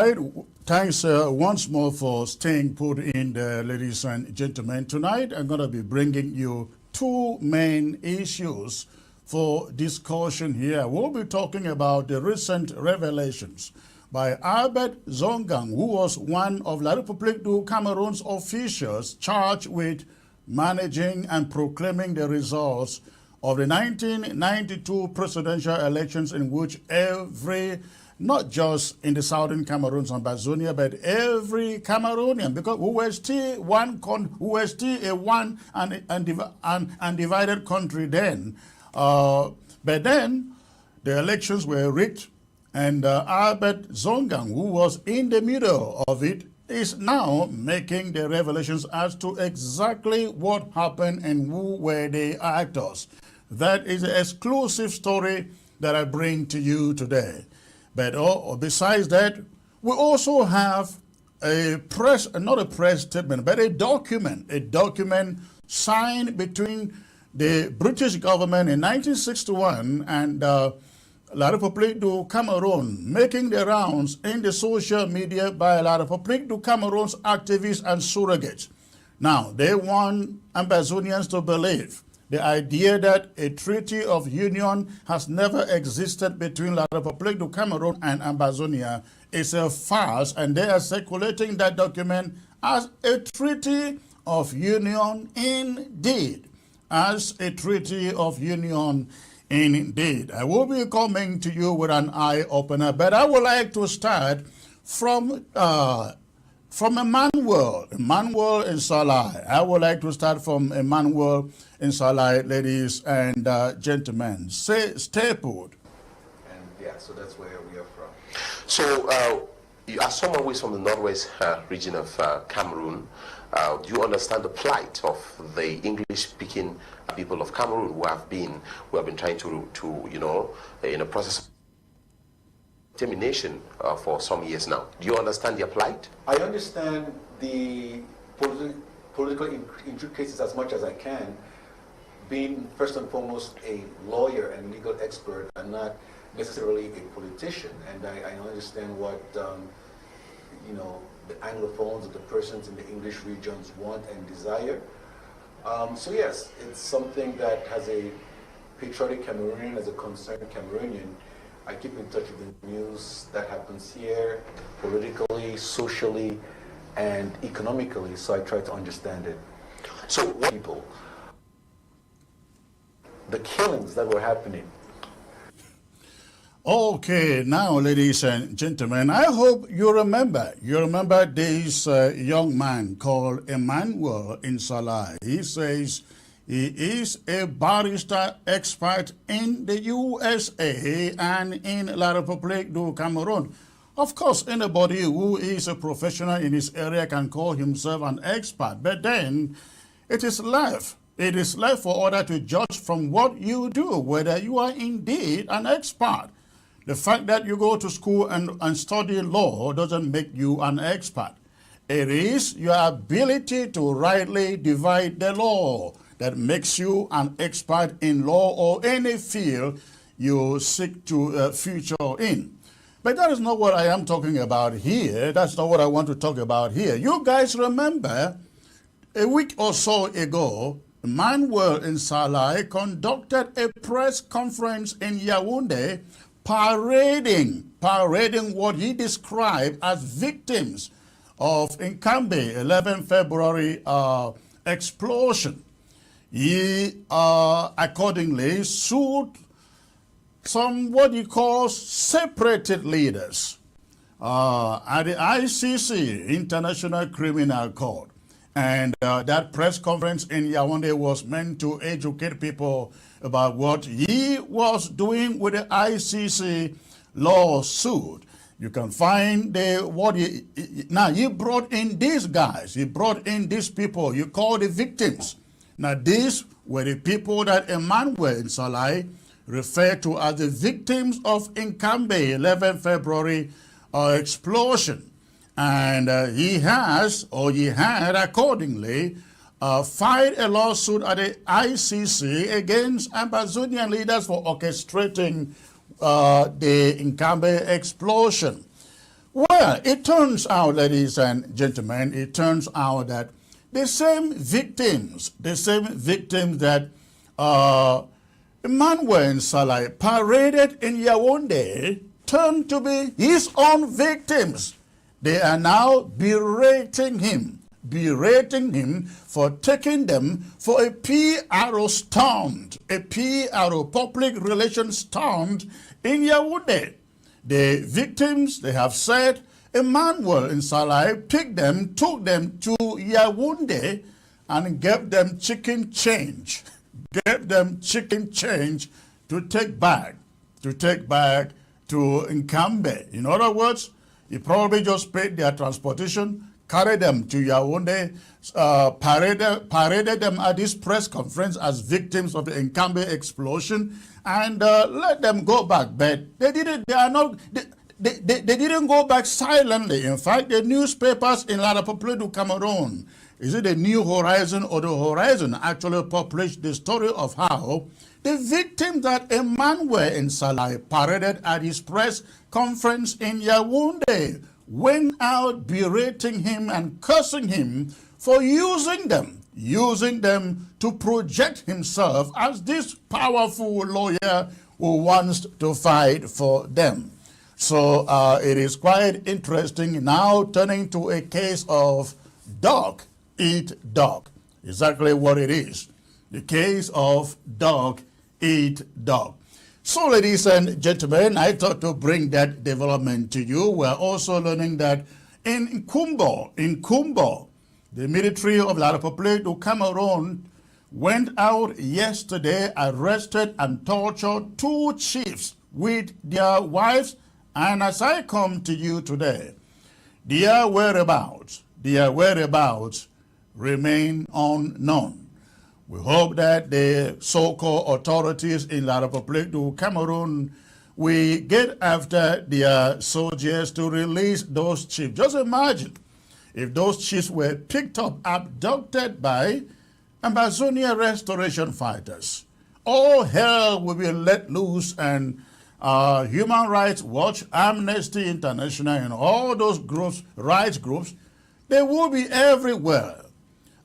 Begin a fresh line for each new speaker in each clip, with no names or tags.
right. Thanks once more for staying put in there, ladies and gentlemen. Tonight, I'm going to be bringing you two main issues for discussion here. We'll be talking about the recent revelations by Albert Zangs, who was one of La République du Cameroon's officials charged with managing and proclaiming the results of the 1992 presidential elections, in which not just in the southern Cameroon's Ambazonia, but every Cameroonian, because we were still a one and divided country then. But then the elections were rigged, and Albert Zangs, who was in the middle of it, is now making the revelations as to exactly what happened and who were the actors. That is an exclusive story that I bring to you today. But besides that, we also have not a press statement, but a document signed between the British government in 1961 and La République du Cameroon, making the rounds in the social media by La République du Cameroon's activists and surrogates. Now, they want Ambazonians to believe the idea that a treaty of union has never existed between La République du Cameroon and Ambazonia is a farce, and they are circulating that document as a treaty of union indeed. As a treaty of union indeed. I will be coming to you with an eye-opener, but I would like to start from Emmanuel in Salai. I would like to start from Emmanuel in Salai, ladies and gentlemen. Stay put.
And yeah, so that's where we are from. So, as someone who is from the northwest region of Cameroon, do you understand the plight of the English-speaking people of Cameroon who have been trying to in a process of termination for some years now? Do you understand their plight?
I understand the political intricacies as much as I can, being first and foremost a lawyer and legal expert and not necessarily a politician. And I understand what the anglophones, the persons in the English regions want and desire. So yes, it's something that has a patriotic Cameroonian, as a concerned Cameroonian. I keep in touch with the news that happens here, politically, socially, and economically, so I try to understand it. So what people, the killings that were happening.
Okay, now, ladies and gentlemen, I hope you remember this young man called Emmanuel in Salai. He says he is a barrister expert in the USA and in La République du Cameroon. Of course, anybody who is a professional in his area can call himself an expert, but then it is left for others to judge from what you do, whether you are indeed an expert. The fact that you go to school and study law doesn't make you an expert. It is your ability to rightly divide the law that makes you an expert in law or any field you seek to future in. But that is not what I am talking about here. That's not what I want to talk about here. You guys remember a week or so ago, Emmanuel in Salai conducted a press conference in Yaoundé parading what he described as victims of Nkambe 11 February explosion. He accordingly sued some what he calls separated leaders at the ICC, International Criminal Court. And that press conference in Yaoundé was meant to educate people about what he was doing with the ICC lawsuit. You can find he brought in these guys, he brought in these people you call the victims. Now these were the people that Emmanuel in Salai referred to as the victims of Nkambe 11 February explosion. And he had accordingly filed a lawsuit at the ICC against Ambazonian leaders for orchestrating the Nkambe explosion. Well, it turns out, ladies and gentlemen, it turns out that the same victims that Emmanuel Salah paraded in Yaoundé turned to be his own victims. They are now berating him for taking them for a PRO stunt, a PRO, public relations stunt in Yaoundé. The victims, they have said, Emmanuel and Salah took them to Yaoundé and gave them chicken change. Gave them chicken change to take back to Nkambe. In other words, he probably just paid their transportation, carried them to Yaoundé, paraded them at this press conference as victims of the Nkambe explosion, and let them go back. But they didn't. They didn't go back silently. In fact, the newspapers in Rebroadcast Cameroon, is it the New Horizon or the Horizon, actually published the story of how the victim that Emmanuel and Salah paraded at his press conference in Yaoundé went out berating him and cursing him for using them to project himself as this powerful lawyer who wants to fight for them. So it is quite interesting now, turning to a case of dog eat dog. Exactly what it is. The case of dog eat dog. So, ladies and gentlemen, I thought to bring that development to you. We're also learning that in Kumbo, the military of La République du Cameroon went out yesterday, arrested and tortured 2 chiefs with their wives. And as I come to you today, their whereabouts remain unknown. We hope that the so-called authorities in La République du Cameroon will get after their soldiers to release those chiefs. Just imagine if those chiefs were picked up, abducted by Ambazonia restoration fighters. All hell will be let loose, and Human Rights Watch, Amnesty International, and all those groups, rights groups, they will be everywhere,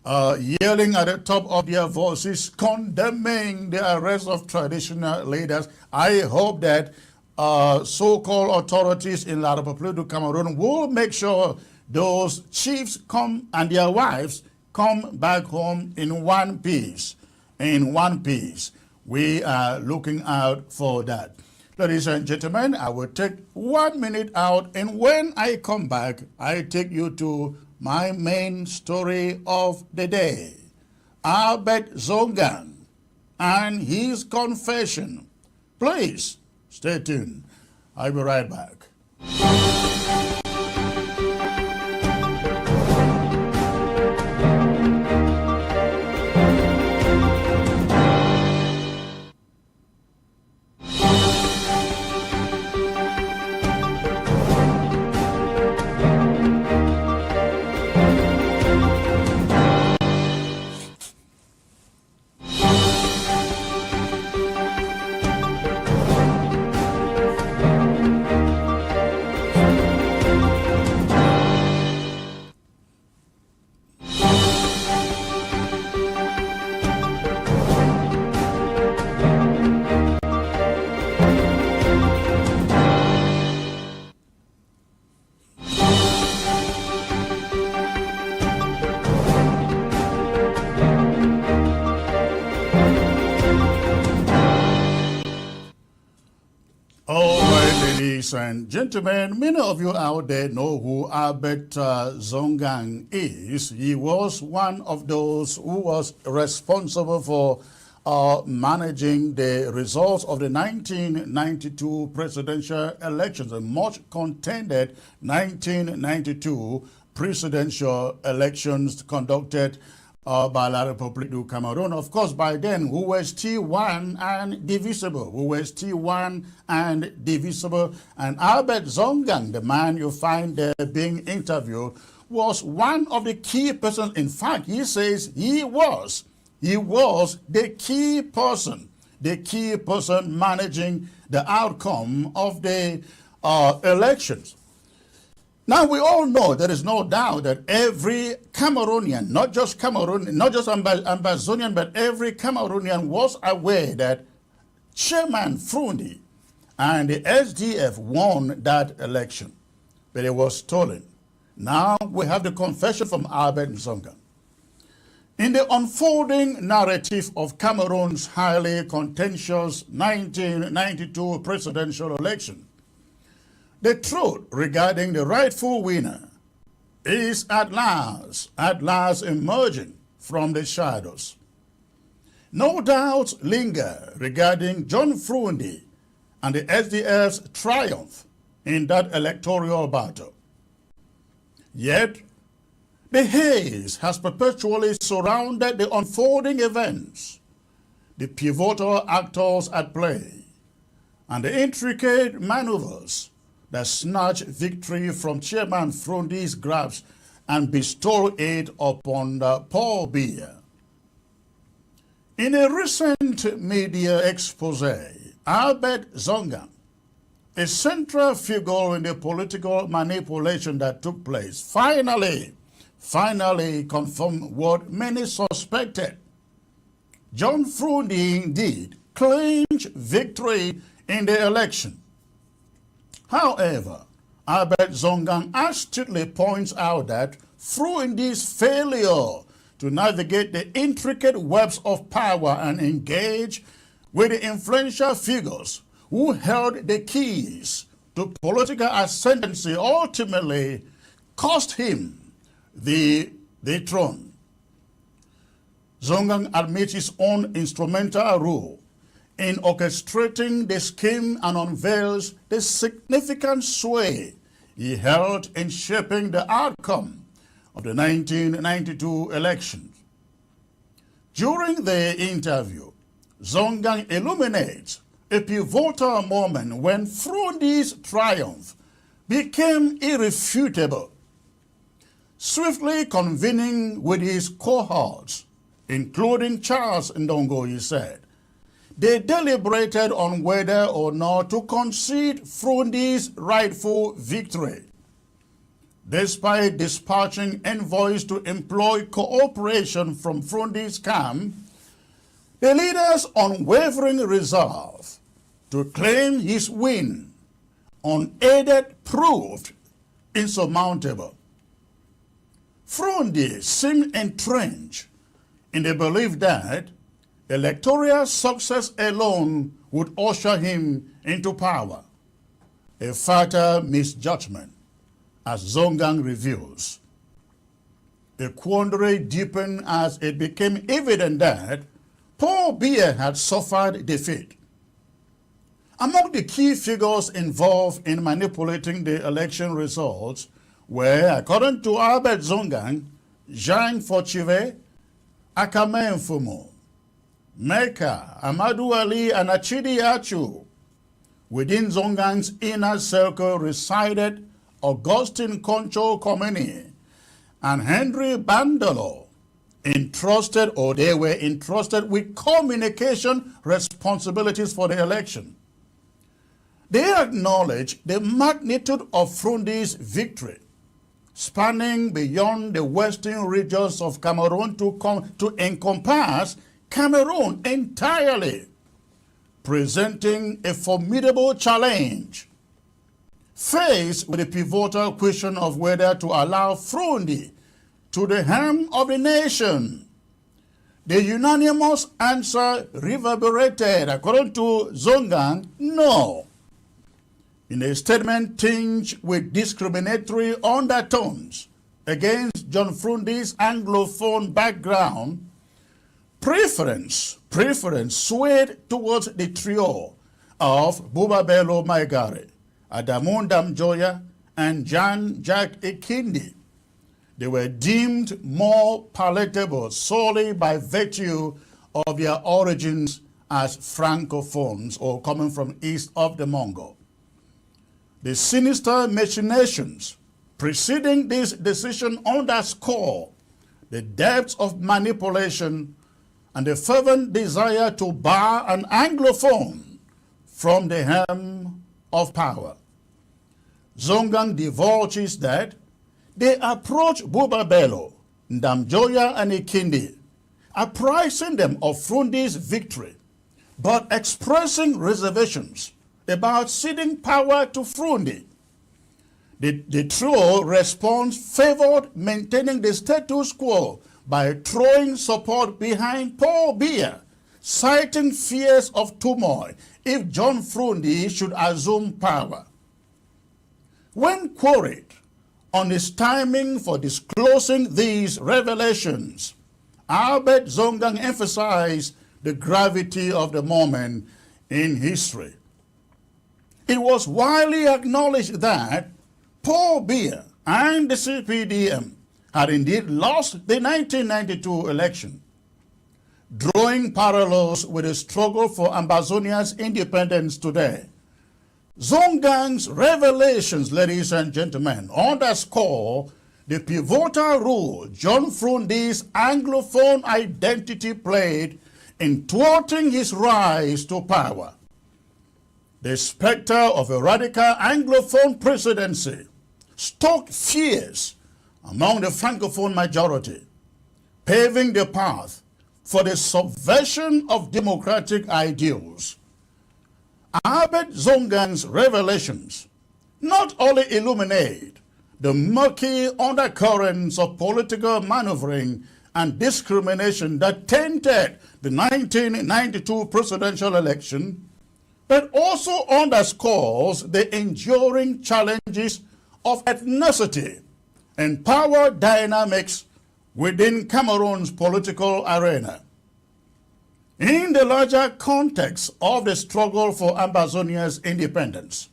yelling at the top of their voices, condemning the arrest of traditional leaders. I hope that so-called authorities in La République du Cameroon will make sure those chiefs come and their wives come back home in one piece. In one piece. We are looking out for that. Ladies and gentlemen, I will take 1 minute out, and when I come back, I take you to my main story of the day. Albert Zongang and his confession. Please stay tuned. I'll be right back. Ladies and gentlemen, many of you out there know who Albert Zongang is. He was one of those who was responsible for managing the results of the 1992 presidential elections, a much contended 1992 presidential elections conducted by La République du Cameroon. Of course, by then, who was T1 and divisible. And Albert Zongang, the man you find there being interviewed, was one of the key persons. In fact, he says he was the key person managing the outcome of the elections. Now we all know, there is no doubt that every Cameroonian, not just Ambazonian, but every Cameroonian was aware that Chairman Frundi and the SDF won that election, but it was stolen. Now we have the confession from Albert Zongan. In the unfolding narrative of Cameroon's highly contentious 1992 presidential election, the truth regarding the rightful winner is at last emerging from the shadows. No doubts linger regarding John Frundi and the SDF's triumph in that electoral battle. Yet, the haze has perpetually surrounded the unfolding events, the pivotal actors at play, and the intricate maneuvers that snatch victory from Chairman Frundi's grasp and bestow it upon Paul Biya. In a recent media expose, Albert Zongan, a central figure in the political manipulation that took place, finally confirmed what many suspected. John Frundi indeed claimed victory in the election. However, Albert Zongan astutely points out that Frundi's failure to navigate the intricate webs of power and engage with the influential figures who held the keys to political ascendancy ultimately cost him the throne. Zongan admits his own instrumental role in orchestrating the scheme and unveils the significant sway he held in shaping the outcome of the 1992 elections. During the interview, Zongan illuminates a pivotal moment when Frundi's triumph became irrefutable. Swiftly convening with his cohorts, including Charles Ndongo, he said, they deliberated on whether or not to concede Frundi's rightful victory. Despite dispatching envoys to employ cooperation from Frundi's camp, the leader's unwavering resolve to claim his win unaided proved insurmountable. Frundi seemed entrenched in the belief that electoral success alone would usher him into power, a fatal misjudgment, as Zongan reveals. The quandary deepened as it became evident that Paul Biya had suffered defeat. Among the key figures involved in manipulating the election results were, according to Albert Zongan, Jean Forchive, Akame Mfumo, Mecca, Amadou Ali, and Achidi Achu. Within Zongan's inner circle resided Augustine Concho Komeni and Henry Bandolo, they were entrusted with communication responsibilities for the election. They acknowledged the magnitude of Frundi's victory, spanning beyond the western regions of Cameroon to encompass Cameroon entirely, presenting a formidable challenge. Faced with the pivotal question of whether to allow Frundi to the helm of the nation, the unanimous answer reverberated, according to Zongan, no. In a statement tinged with discriminatory undertones against John Frundi's Anglophone background, preference swayed towards the trio of Buba Bello Maigare, Adamu Damjoya, and Jean-Jacques Ekindi. They were deemed more palatable solely by virtue of their origins as Francophones or coming from east of the Mongol. The sinister machinations preceding this decision underscore the depths of manipulation and the fervent desire to bar an Anglophone from the helm of power. Zongang divulges that they approached Buba Bello, Ndamjoya and Ikindi, apprising them of Frundi's victory, but expressing reservations about ceding power to Frundi. The trio response favored maintaining the status quo by throwing support behind Paul Biya, citing fears of turmoil if John Frundi should assume power. When queried on his timing for disclosing these revelations, Albert Zongang emphasized the gravity of the moment in history. It was widely acknowledged that Paul Biya and the CPDM had indeed lost the 1992 election, drawing parallels with the struggle for Ambazonia's independence today. Zongang's revelations, ladies and gentlemen, underscore the pivotal role John Frundi's Anglophone identity played in thwarting his rise to power. The specter of a radical Anglophone presidency stoked fears among the Francophone majority, paving the path for the subversion of democratic ideals. Albert Zongang's revelations not only illuminate the murky undercurrents of political maneuvering and discrimination that tainted the 1992 presidential election, but also underscores the enduring challenges of ethnicity and power dynamics within Cameroon's political arena. In the larger context of the struggle for Ambazonia's independence,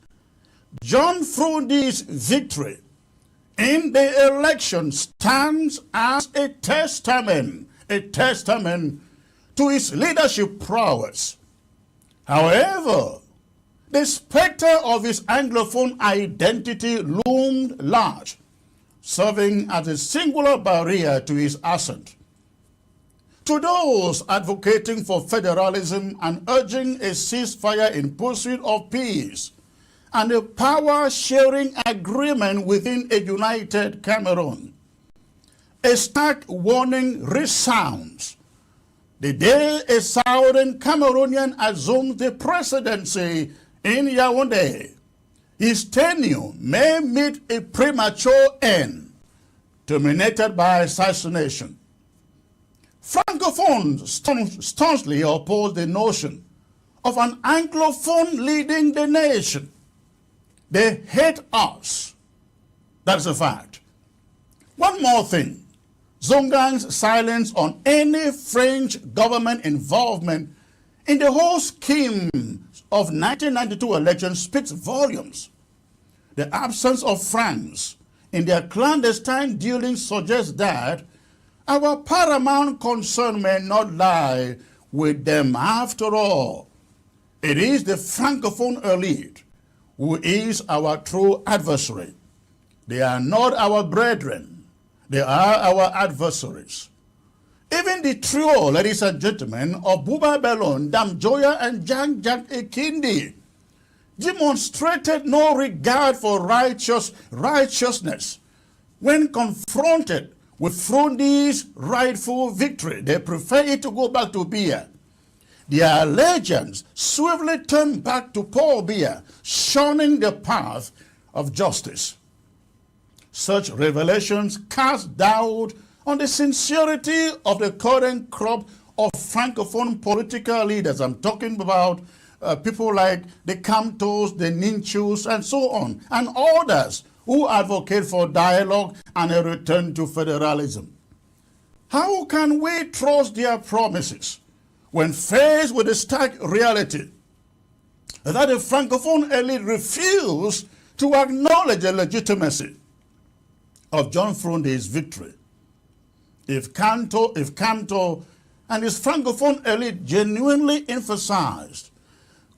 John Frundi's victory in the election stands as a testament to his leadership prowess. However, the specter of his Anglophone identity loomed large, serving as a singular barrier to his ascent. To those advocating for federalism and urging a ceasefire in pursuit of peace and a power-sharing agreement within a united Cameroon, a stark warning resounds. The day a southern Cameroonian assumes the presidency in Yaoundé, his tenure may meet a premature end, terminated by assassination. Francophones staunchly oppose the notion of an Anglophone leading the nation. They hate us. That's a fact. One more thing. Zongang's silence on any French government involvement in the whole scheme of 1992 elections speaks volumes. The absence of France in their clandestine dealings suggests that our paramount concern may not lie with them after all. It is the Francophone elite who is our true adversary. They are not our brethren. They are our adversaries. Even the trio, ladies and gentlemen, of Buba Belon, Damjoya, and Jang Ikindi demonstrated no regard for righteousness when confronted with Frundi's rightful victory. They prefer it to go back to Biya. Their allegiance swiftly turned back to Paul Biya, shunning the path of justice. Such revelations cast doubt on the sincerity of the current crop of Francophone political leaders. I'm talking about people like the Camtos, the Ninchus, and so on, and others who advocate for dialogue and a return to federalism. How can we trust their promises when faced with the stark reality that the Francophone elite refused to acknowledge the legitimacy of John Frundi's victory? If Camto and his Francophone elite genuinely empathized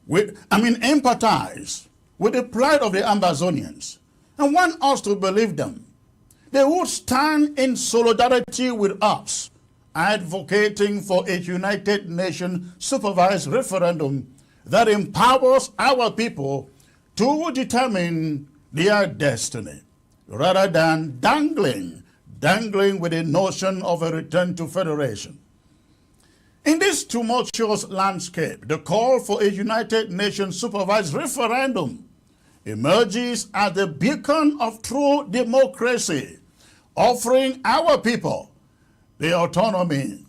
with the plight of the Ambazonians and want us to believe them, they would stand in solidarity with us, advocating for a United Nations supervised referendum that empowers our people to determine their destiny, rather than dangling with the notion of a return to federation. In this tumultuous landscape, the call for a United Nations supervised referendum emerges as the beacon of true democracy, offering our people the autonomy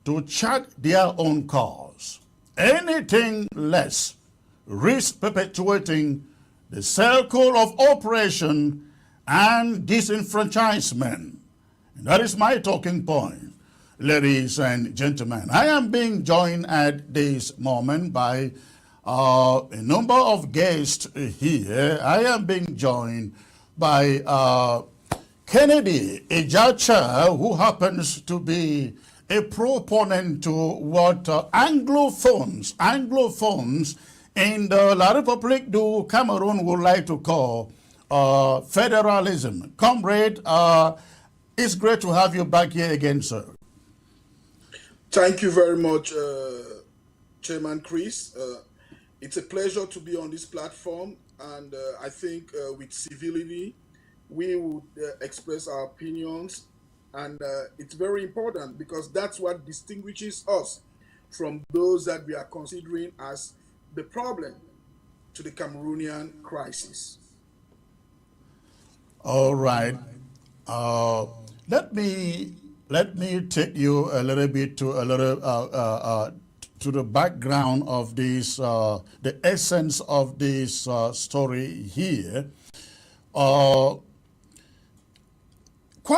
to chart their own course. Anything less risks perpetuating the circle of oppression and disenfranchisement. And that is my talking point, ladies and gentlemen. I am being joined at this moment by a number of guests here. I am being joined by Kennedy Ejacha, who happens to be a proponent to what anglophones in the La République du Cameroon would like to call federalism. Comrade, it's great to have you back here again, sir.
Thank you very much, Chairman Chris. It's a pleasure to be on this platform, and I think with civility, we would express our opinions, and it's very important because that's what distinguishes us from those that we are considering as the problem to the Cameroonian crisis.
All right. Let me take you a little bit to to the background of this, the essence of this story here. Quite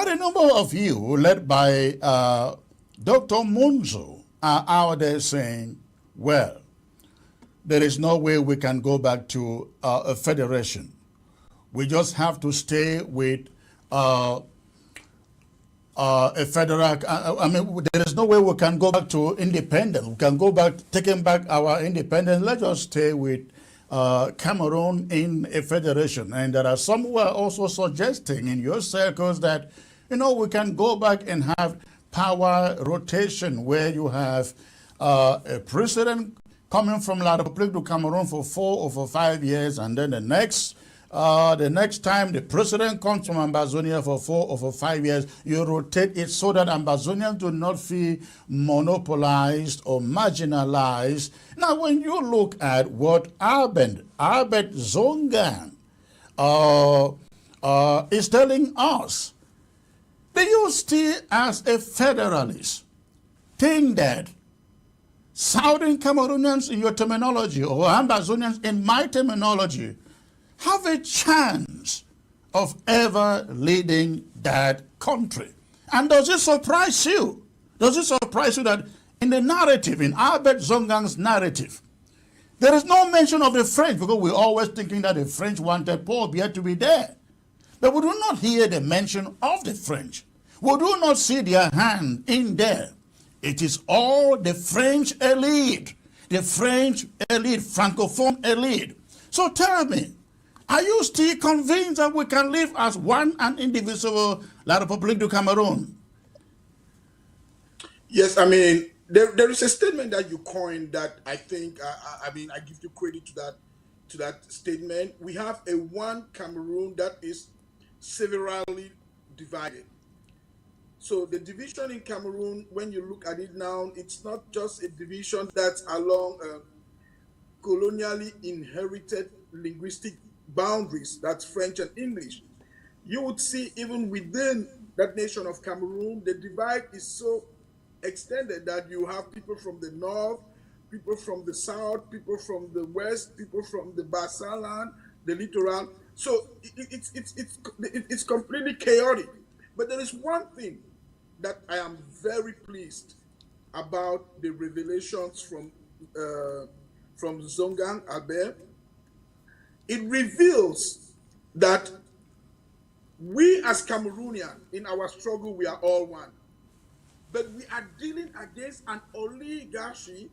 a number of you, led by Dr. Munzo, are out there saying, well, there is no way we can go back to a federation. We just have to stay with a federal, there is no way we can go back to independence. We can go back, taking back our independence. Let's just stay with Cameroon in a federation. And there are some who are also suggesting in your circles that, you know, we can go back and have power rotation where you have a president coming from La République du Cameroon for 4 or for 5 years, and then the next time the president comes from Ambazonia for 4 or for 5 years, you rotate it so that Ambazonians do not feel monopolized or marginalized. Now, when you look at what Albert Zongan is telling us, do you still, as a federalist, think that Southern Cameroonians in your terminology or Ambazonians in my terminology have a chance of ever leading that country? And does it surprise you? Does it surprise you that in the narrative, in Albert Zongan's narrative, there is no mention of the French, because we're always thinking that the French wanted Paul Biya to be there. But we do not hear the mention of the French. We do not see their hand in there. It is all the French elite, Francophone elite. So tell me, are you still convinced that we can live as one and indivisible La République du Cameroon?
Yes, I mean, there is a statement that you coined that I think, I give you credit to that statement. We have a one Cameroon that is severely divided. So the division in Cameroon, when you look at it now, it's not just a division that's along colonially inherited linguistic boundaries, that's French and English. You would see even within that nation of Cameroon, the divide is so extended that you have people from the north, people from the south, people from the west, people from the Bassin land, the littoral. So it's completely chaotic. But there is one thing that I am very pleased about the revelations from Zongan Albert. It reveals that we as Cameroonians, in our struggle, we are all one. But we are dealing against an oligarchy.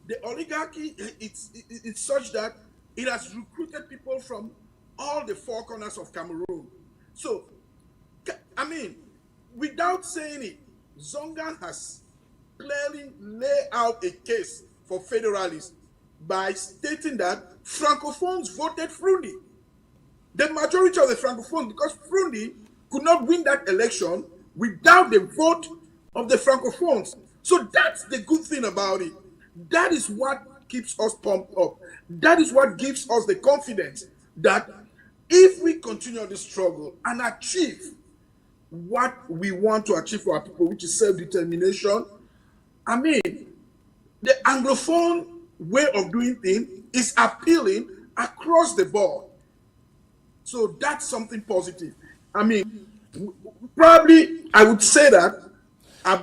The oligarchy, it's such that it has recruited people from all the four corners of Cameroon. So, I mean, without saying it, Zongan has clearly laid out a case for federalists by stating that Francophones voted freely. the majority of the Francophones, because Frundi could not win that election without the vote of the Francophones. So that's the good thing about it. That is what keeps us pumped up. That is what gives us the confidence that if we continue this struggle and achieve what we want to achieve for our people, which is self-determination, I mean, the Anglophone way of doing things is appealing across the board. So that's something positive. I mean, probably I would say that
I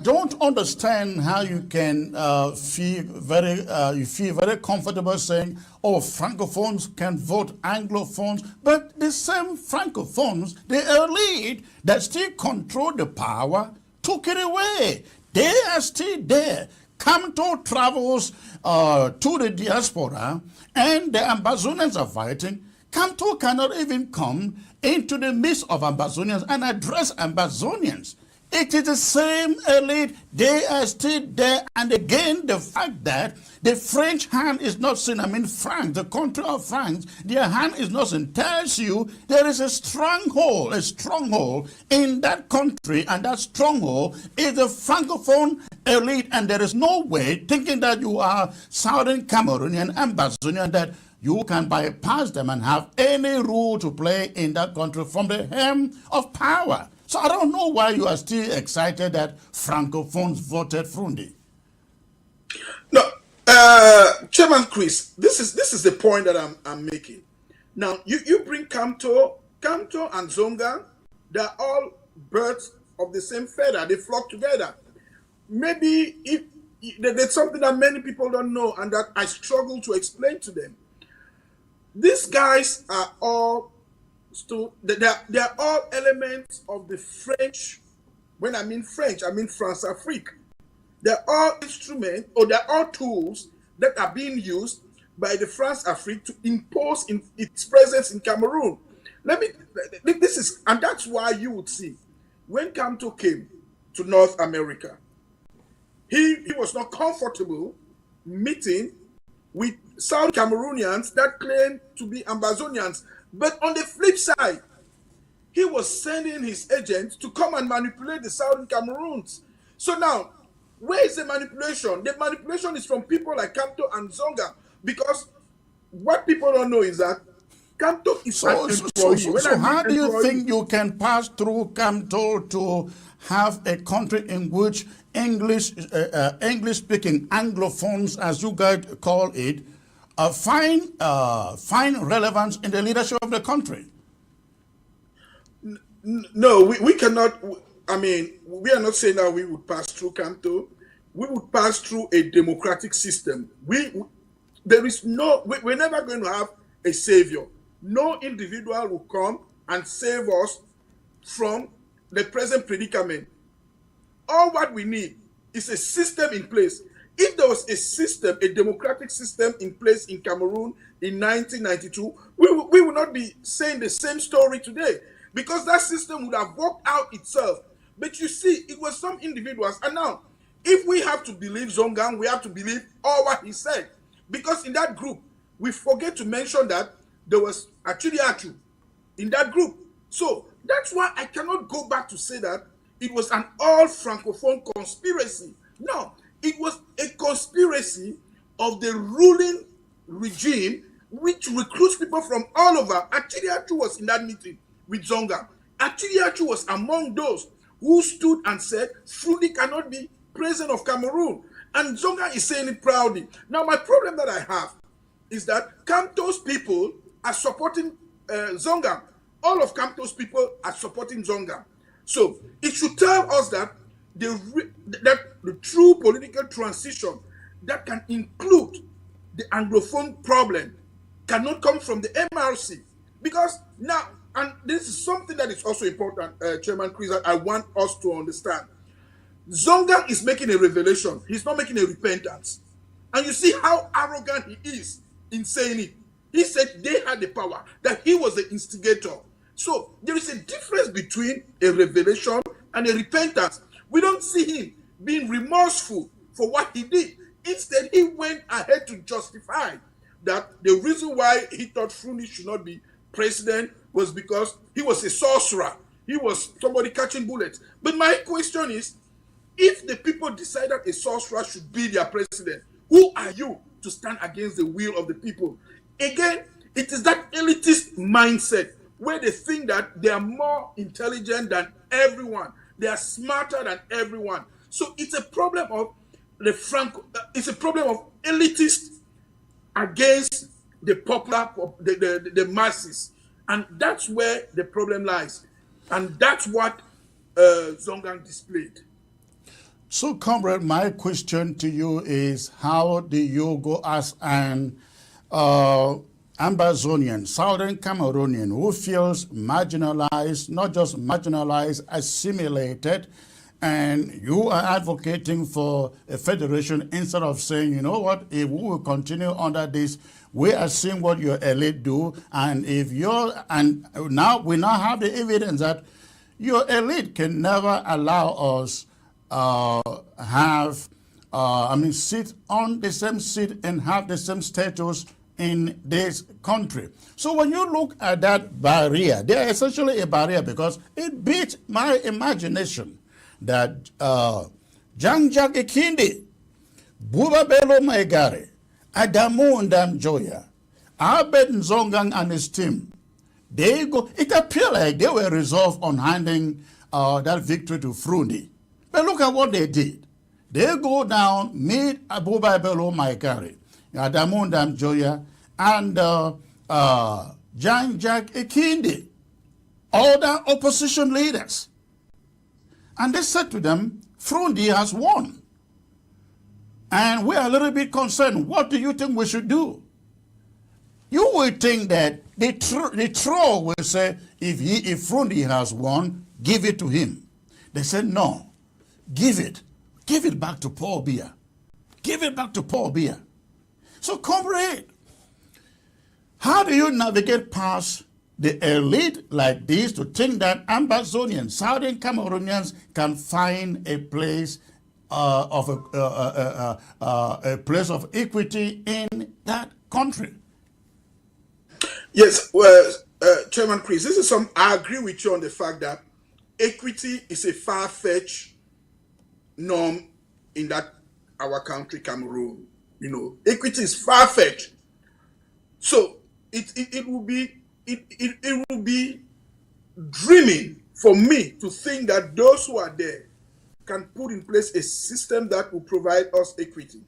don't understand how you can feel very comfortable saying, oh, Francophones can vote Anglophones, but the same Francophones, the elite that still control the power, took it away. They are still there. Camto travels to the diaspora, and the Ambazonians are fighting. Camto cannot even come into the midst of Ambazonians and address Ambazonians. It is the same elite. They are still there. And again, the fact that the French hand is not seen, I mean France, the country of France, their hand is not seen, tells you there is a stronghold in that country, and that stronghold is the Francophone elite. And there is no way, thinking that you are Southern Cameroonian, Ambazonian, that you can bypass them and have any role to play in that country from the hem of power. So I don't know why you are still excited that Francophones voted Frundi.
No, Chairman Chris, this is the point that I'm making. Now you bring Camto and Zonga. They're all birds of the same feather. They flock together. Maybe if there's something that many people don't know and that I struggle to explain to them. These guys are all they are all elements of the French. When I mean French, I mean France Afrique. They're all instruments, or they're all tools that are being used by the France Afrique to impose its presence in Cameroon. And that's why you would see when Camto came to North America, he was not comfortable meeting with South Cameroonians that claim to be Ambazonians. But on the flip side, he was sending his agents to come and manipulate the Southern Cameroons. So now, where is the manipulation? The manipulation is from people like Camto and Zonga, because what people don't know is that Camto is an employee.
So how do you think you can pass through Camto to have a country in which English-speaking Anglophones, as you guys call it, find relevance in the leadership of the country?
No, we cannot. I mean, we are not saying that we would pass through Camto. We would pass through a democratic system. We're never going to have a savior. No individual will come and save us from the present predicament. All what we need is a system in place. If there was a system, a democratic system in place in Cameroon in 1992, we would not be saying the same story today, because that system would have worked out itself. But you see, it was some individuals. And now, if we have to believe Zongan, we have to believe all what he said. Because in that group, we forget to mention that there was Achiriachu in that group. So that's why I cannot go back to say that it was an all-Francophone conspiracy. No, it was a conspiracy of the ruling regime, which recruits people from all over. Achiriachu was in that meeting with Zonga. Achiriachu was among those who stood and said, Frundi cannot be president of Cameroon. And Zonga is saying it proudly. Now, my problem that I have is that Camto's people are supporting Zonga. All of Camto's people are supporting Zonga. So it should tell us that the true political transition that can include the Anglophone problem cannot come from the MRC. Because now, and this is something that is also important, Chairman Chris, I want us to understand. Zonga is making a revelation. He's not making a repentance. And you see how arrogant he is in saying it. He said they had the power, that he was the instigator. So there is a difference between a revelation and a repentance. We don't see him being remorseful for what he did. Instead, he went ahead to justify that the reason why he thought Frundi should not be president was because he was a sorcerer. He was somebody catching bullets. But my question is, if the people decided a sorcerer should be their president, who are you to stand against the will of the people? Again, it is that elitist mindset where they think that they are more intelligent than everyone. They are smarter than everyone. So it's a problem of it's a problem of elitists against the popular, the masses. And that's where the problem lies. And that's what Zongang displayed.
So, comrade, my question to you is, how do you go as an Ambazonian, Southern Cameroonian, who feels marginalized, not just marginalized, assimilated, and you are advocating for a federation instead of saying, you know what, if we will continue under this, we are seeing what your elite do, and if you're, and now we now have the evidence that your elite can never allow us sit on the same seat and have the same status in this country. So when you look at that barrier, they're essentially a barrier because it beats my imagination that Jangjak Ikindi, Buba Bello Maigare, Adamu Ndamjoya, Abed Zongang and his team, they go, it appeared like they were resolved on handing that victory to Frundi. But look at what they did. They go down, meet Abuba Bello Maigare, Adamu Ndamjoya, and Jangjak Ikindi, other opposition leaders. And they said to them, Frundi has won. And we are a little bit concerned. What do you think we should do? You would think that the troll will say, if Frundi has won, give it to him. They said, no, give it. Give it back to Paul Biya. Give it back to Paul Biya. So, comrade, how do you navigate past the elite like this to think that Ambazonians, Southern Cameroonians can find a place a place of equity in that country?
Yes, well, Chairman Chris, this is I agree with you on the fact that equity is a far-fetched norm in that our country, Cameroon. You know, equity is far-fetched. So it will be dreaming for me to think that those who are there can put in place a system that will provide us equity.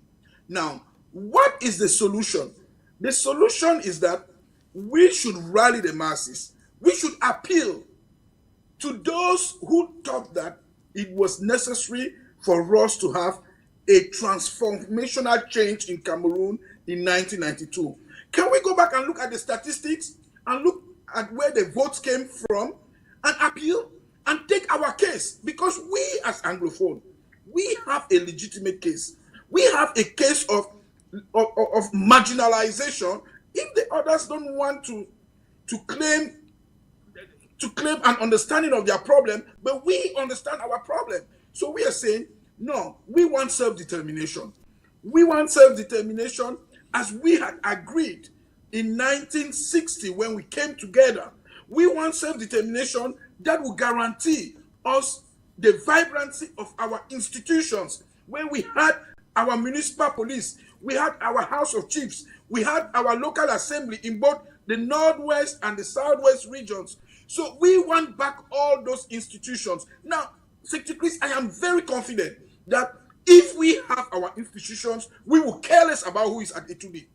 Now, what is the solution? The solution is that we should rally the masses. We should appeal to those who thought that it was necessary for us to have a transformational change in Cameroon in 1992. Can we go back and look at the statistics and look at where the votes came from and appeal and take our case? Because we as Anglophone, we have a legitimate case. We have a case of marginalization. If the others don't want to claim an understanding of their problem, but we understand our problem. So we are saying, no, we want self-determination. We want self-determination as we had agreed in 1960 when we came together. We want self-determination that will guarantee us the vibrancy of our institutions. When we had our municipal police, we had our House of Chiefs, we had our local assembly in both the Northwest and the Southwest regions. So we want back all those institutions. Now, Secretary Chris, I am very confident that if we have our institutions, we will care less about who is at A2B.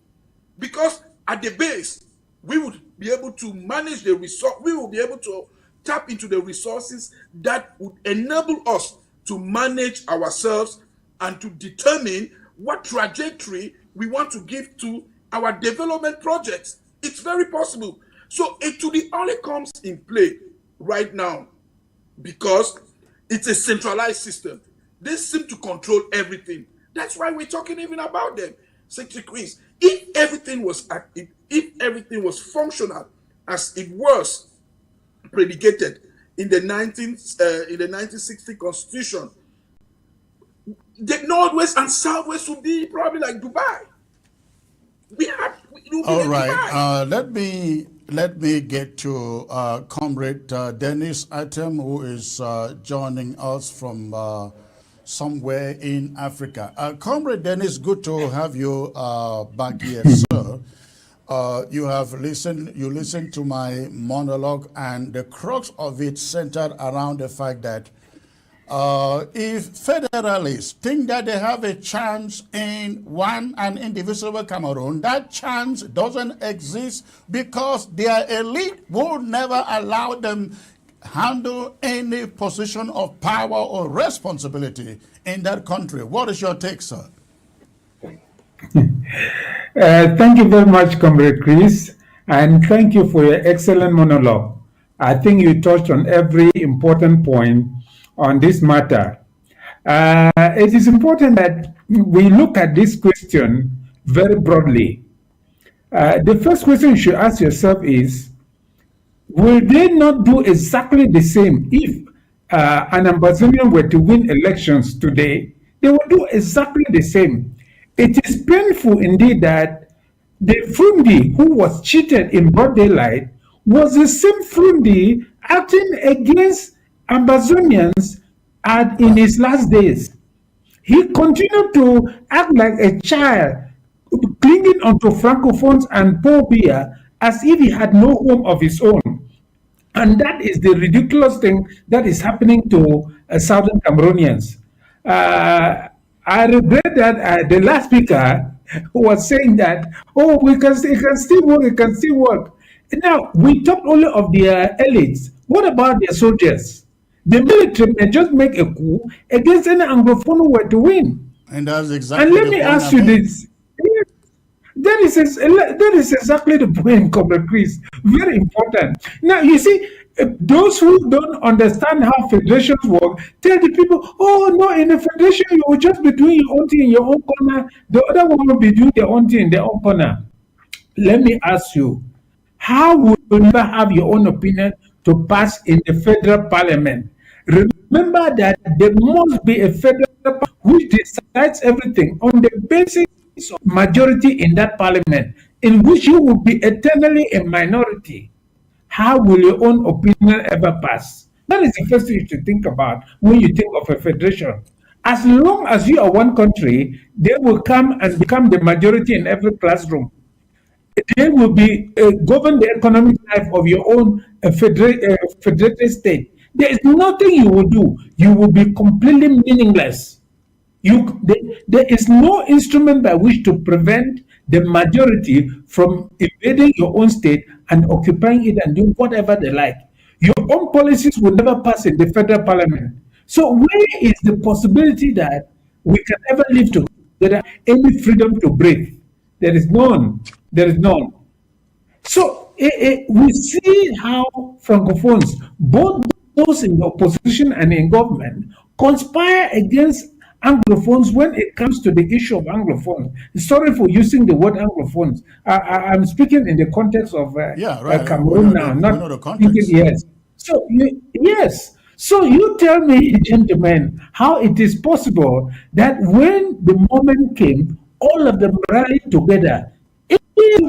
Because at the base, we would be able to manage the resource, we will be able to tap into the resources that would enable us to manage ourselves and to determine what trajectory we want to give to our development projects. It's very possible. So A2D only comes in play right now because it's a centralized system. They seem to control everything. That's why we're talking even about them. Secretary Chris, if everything was functional as it was predicated in the 1960 Constitution, the Northwest and Southwest would be probably like Dubai. It will be
All
a
right.
divide.
Let me get to Comrade Dennis Atam, who is joining us from somewhere in Africa. Comrade Dennis, good to have you back here, sir. You listened to my monologue, and the crux of it centered around the fact that if Federalists think that they have a chance in an indivisible Cameroon, that chance doesn't exist because their elite will never allow them handle any position of power or responsibility in that country. What is your take, sir?
Thank you very much, Comrade Chris, and thank you for your excellent monologue. I think you touched on every important point on this matter. It is important that we look at this question very broadly. The first question you should ask yourself is, will they not do exactly the same if an Ambazonian were to win elections today? They will do exactly the same. It is painful indeed that the Frundi who was cheated in broad daylight was the same Frundi acting against Ambazonians in his last days. He continued to act like a child, clinging onto francophones and poor beer as if he had no home of his own. And that is the ridiculous thing that is happening to Southern Cameroonians. I regret that the last speaker was saying that, oh, it can still work, it can still work. Now, we talked only of their elites. What about their soldiers? The military may just make a coup against any Anglophone who were to win.
And that's exactly
and let me ask you this. That is exactly the point, Comrade Chris. Very important. Now, you see, those who don't understand how federations work tell the people, oh, no, in a federation, you will just be doing your own thing in your own corner. The other one will be doing their own thing in their own corner. Let me ask you, how will you never have your own opinion to pass in the federal parliament? Remember that there must be a federal parliament which decides everything on the basis of majority in that parliament, in which you will be eternally a minority. How will your own opinion ever pass? That is the first thing you should think about when you think of a federation. As long as you are one country, they will come and become the majority in every classroom. They will be govern the economic life of your own federated state. There is nothing you will do. You will be completely meaningless. There is no instrument by which to prevent the majority from invading your own state and occupying it and doing whatever they like. Your own policies will never pass in the federal parliament. So where is the possibility that we can ever live together, any freedom to breathe? There is none. There is none. So we see how francophones, both those in the opposition and in government, conspire against Anglophones when it comes to the issue of Anglophones. Sorry for using the word Anglophones. I'm speaking in the context of Cameroon now, not thinking, yes. So, yes. So you tell me, gentlemen, how it is possible that when the moment came, all of them rallied together,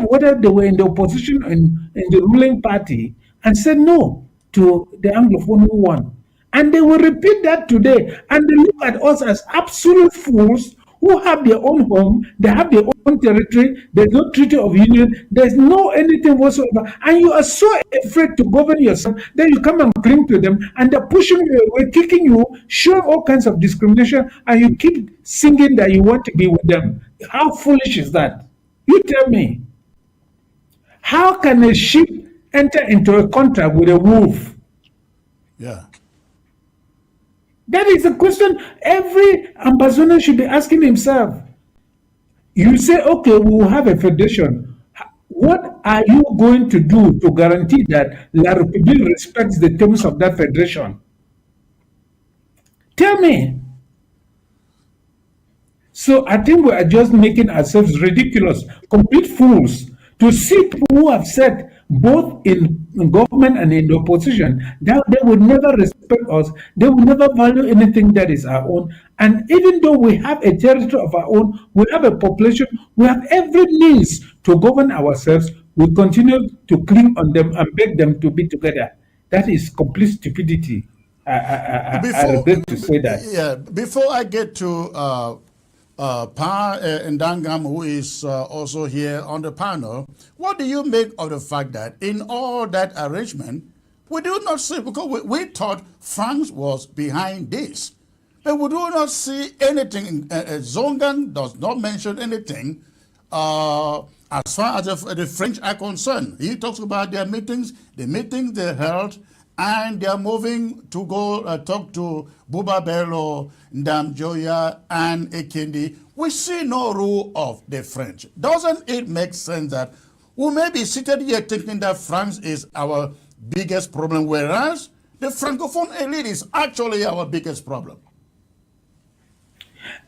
whether they were in the opposition and in the ruling party, and said no to the Anglophone who won. And they will repeat that today. And they look at us as absolute fools who have their own home, they have their own territory, there's no treaty of union, there's no anything whatsoever. And you are so afraid to govern yourself, then you come and cling to them, and they're pushing you away, kicking you, showing all kinds of discrimination, and you keep singing that you want to be with them. How foolish is that? You tell me. How can a sheep enter into a contract with a wolf?
Yeah.
That is a question every Ambazonian should be asking himself. You say, okay, we will have a federation. What are you going to do to guarantee that La République respects the terms of that federation? Tell me. So I think we are just making ourselves ridiculous, complete fools, to see people who have said, both in government and in the opposition, that they would never respect us. They will never value anything that is our own. And even though we have a territory of our own, we have a population, we have every means to govern ourselves, we continue to cling on them and beg them to be together. That is complete stupidity. I regret to say that.
Yeah, before I get to Pa Ndangam, who is also here on the panel, what do you make of the fact that in all that arrangement, we do not see, because we thought France was behind this, but we do not see anything. Zongan does not mention anything as far as the French are concerned. He talks about their meetings, the meetings they held, and they are moving to go talk to Buba Bello, Ndamjoya, and Ekindi. We see no rule of the French. Doesn't it make sense that we may be seated here thinking that France is our biggest problem, whereas the Francophone elite is actually our biggest problem?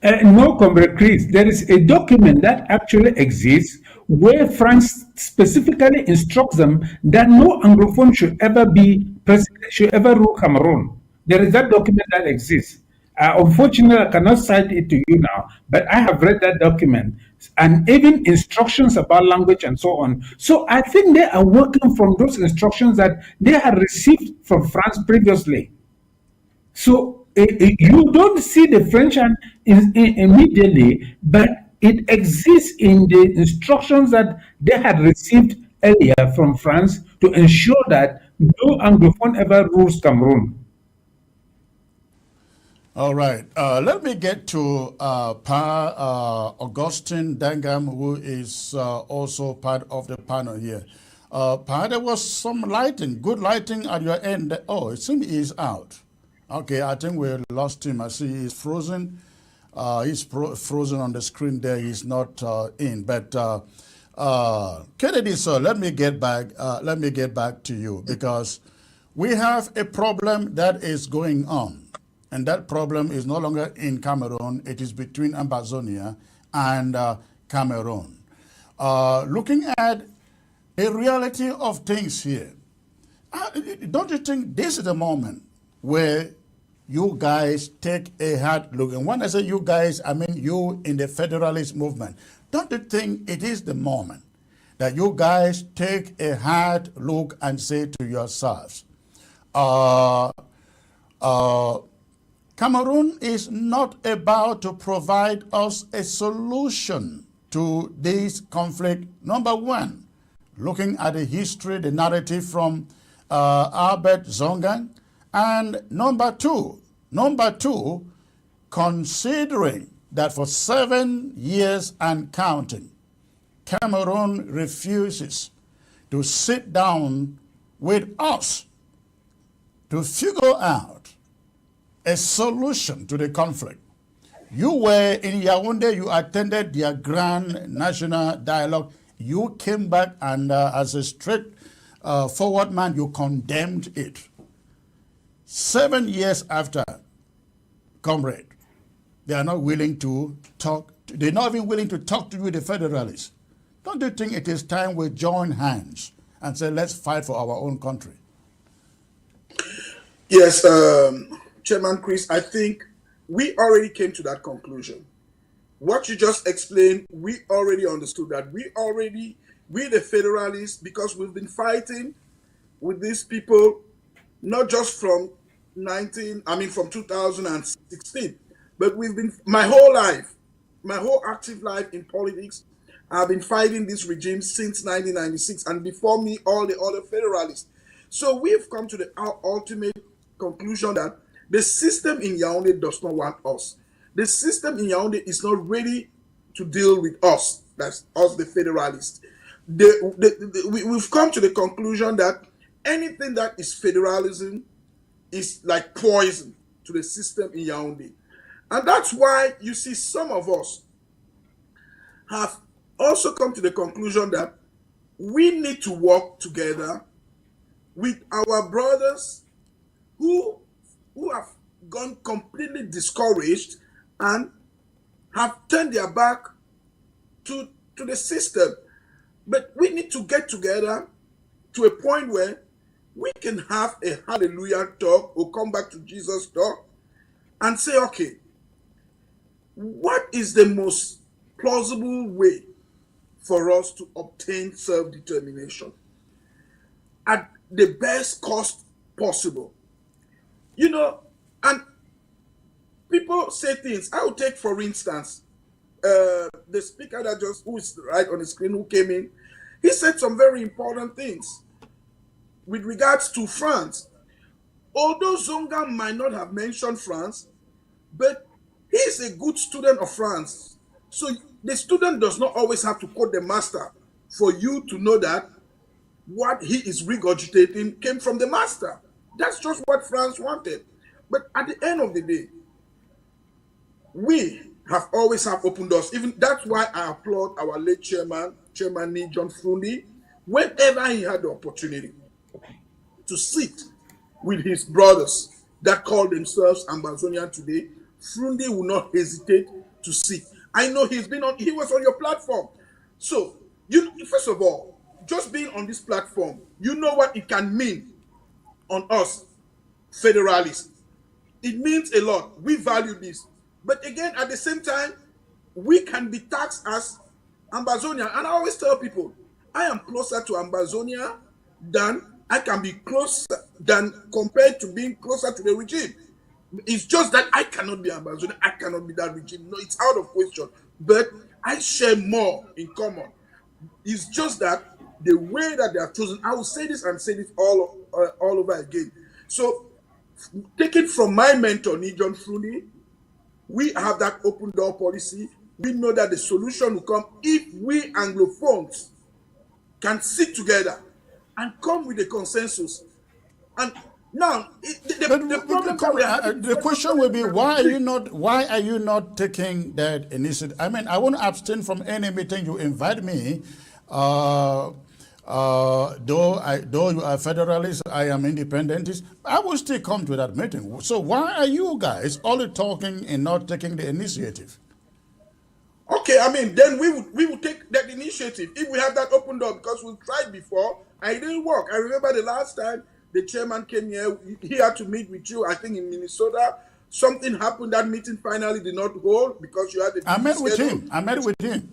No, Comrade Chris, there is a document that actually exists where France specifically instructs them that no Anglophone should ever be president, should ever rule Cameroon. There is that document that exists. Unfortunately, I cannot cite it to you now, but I have read that document and even instructions about language and so on. So I think they are working from those instructions that they had received from France previously. So you don't see the French immediately, but it exists in the instructions that they had received earlier from France to ensure that no Anglophone ever rules Cameroon.
All right. Let me get to Pa Augustine Dangam, who is also part of the panel here. Pa, there was some lighting, good lighting at your end. Oh, it seems he's out. Okay, I think we lost him. I see he's frozen. He's frozen on the screen there. He's not in. But Kennedy, sir, let me get back. Let me get back to you, because we have a problem that is going on, and that problem is no longer in Cameroon. It is between Ambazonia and Cameroon. Looking at a reality of things here, don't you think this is the moment where you guys take a hard look? And when I say you guys, I mean you in the Federalist movement. Don't you think it is the moment that you guys take a hard look and say to yourselves, Cameroon is not about to provide us a solution to this conflict? Number one, looking at the history, the narrative from Albert Zongan. And number two, considering that for 7 years and counting, Cameroon refuses to sit down with us to figure out a solution to the conflict. You were in Yaoundé, you attended their grand national dialogue. You came back and as a straight forward man, you condemned it. 7 years after, comrade, they are not willing to talk. They're not even willing to talk to you, the Federalists. Don't you think it is time we join hands and say, let's fight for our own country?
Yes, Chairman Chris, I think we already came to that conclusion. What you just explained, we already understood that. We the Federalists, because we've been fighting with these people, not just from 2016, but we've been, my whole active life in politics, I've been fighting this regime since 1996, and before me, all the other Federalists. So we've come to the ultimate conclusion that the system in Yaoundé does not want us. The system in Yaoundé is not ready to deal with us. That's us, the Federalists. We've come to the conclusion that anything that is federalism is like poison to the system in Yaoundé. And that's why you see some of us have also come to the conclusion that we need to work together with our brothers who have gone completely discouraged and have turned their back to the system. But we need to get together to a point where we can have a hallelujah talk or come back to Jesus talk and say, okay, what is the most plausible way for us to obtain self-determination at the best cost possible? You know, and people say things. I will take, for instance, the speaker that who is right on the screen, who came in, he said some very important things with regards to France. Although Zonga might not have mentioned France, but he is a good student of France. So the student does not always have to quote the master for you to know that what he is regurgitating came from the master. That's just what France wanted. But at the end of the day, we have always have open doors. Even that's why I applaud our late chairman, Chairman John Frundi, whenever he had the opportunity to sit with his brothers that call themselves Ambazonia today, Frundi will not hesitate to sit. I know he was on your platform. So, first of all, just being on this platform, you know what it can mean on us, Federalists. It means a lot. We value this. But again, at the same time, we can be taxed as Ambazonia. And I always tell people, I am closer to Ambazonia than I can be closer than compared to being closer to the regime. It's just that I cannot be Ambazonia. I cannot be that regime. No, it's out of question. But I share more in common. It's just that the way that they are chosen, I will say this and say this all over again. So, take it from my mentor, John Frundi, we have that open door policy. We know that the solution will come if we anglophones can sit together and come with a consensus. And now,
the question will be, why are you not taking that initiative? I mean, I want to abstain from any meeting you invite me. Though you are Federalist, I am independentist, I will still come to that meeting. So why are you guys only talking and not taking the initiative?
Okay, I mean, then we would take that initiative if we have that open door, because we've tried before and it didn't work. I remember the last time the chairman came here, he had to meet with you, I think in Minnesota. Something happened, that meeting finally did not hold because you had a
I met with him.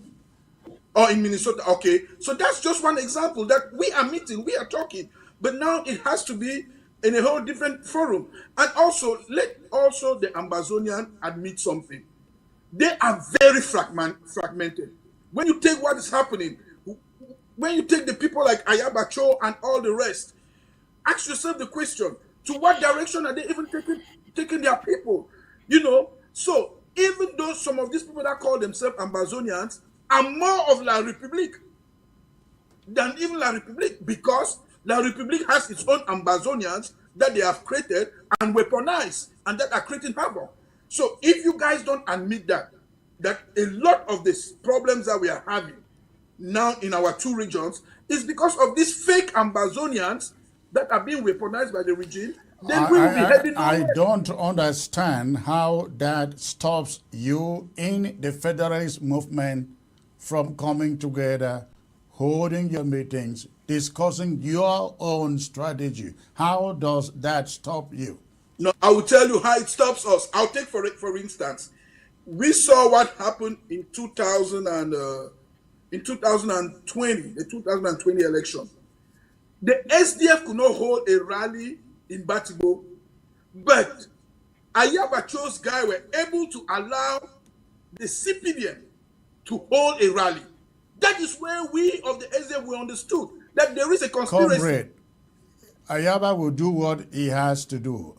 Oh, in Minnesota, okay. So that's just one example that we are meeting, we are talking, but now it has to be in a whole different forum. And also, let also the Ambazonian admit something. They are very fragmented. When you take what is happening, when you take the people like Ayabacho and all the rest, ask yourself the question, to what direction are they even taking their people? You know, so even though some of these people that call themselves Ambazonians are more of La République than even La République, because La République has its own Ambazonians that they have created and weaponized and that are creating havoc. So if you guys don't admit that a lot of these problems that we are having now in our two regions is because of these fake Ambazonians that are being weaponized by the regime, then we will be heading nowhere.
I don't understand how that stops you in the Federalist movement from coming together, holding your meetings, discussing your own strategy. How does that stop you?
No, I will tell you how it stops us. I'll take for instance, we saw what happened in 2020, the 2020 election. The SDF could not hold a rally in Batibo, but Ayabacho's guy were able to allow the CPDM to hold a rally. That is where we of the SDF we understood that there is a conspiracy.
Comrade, Ayaba will do what he has to do.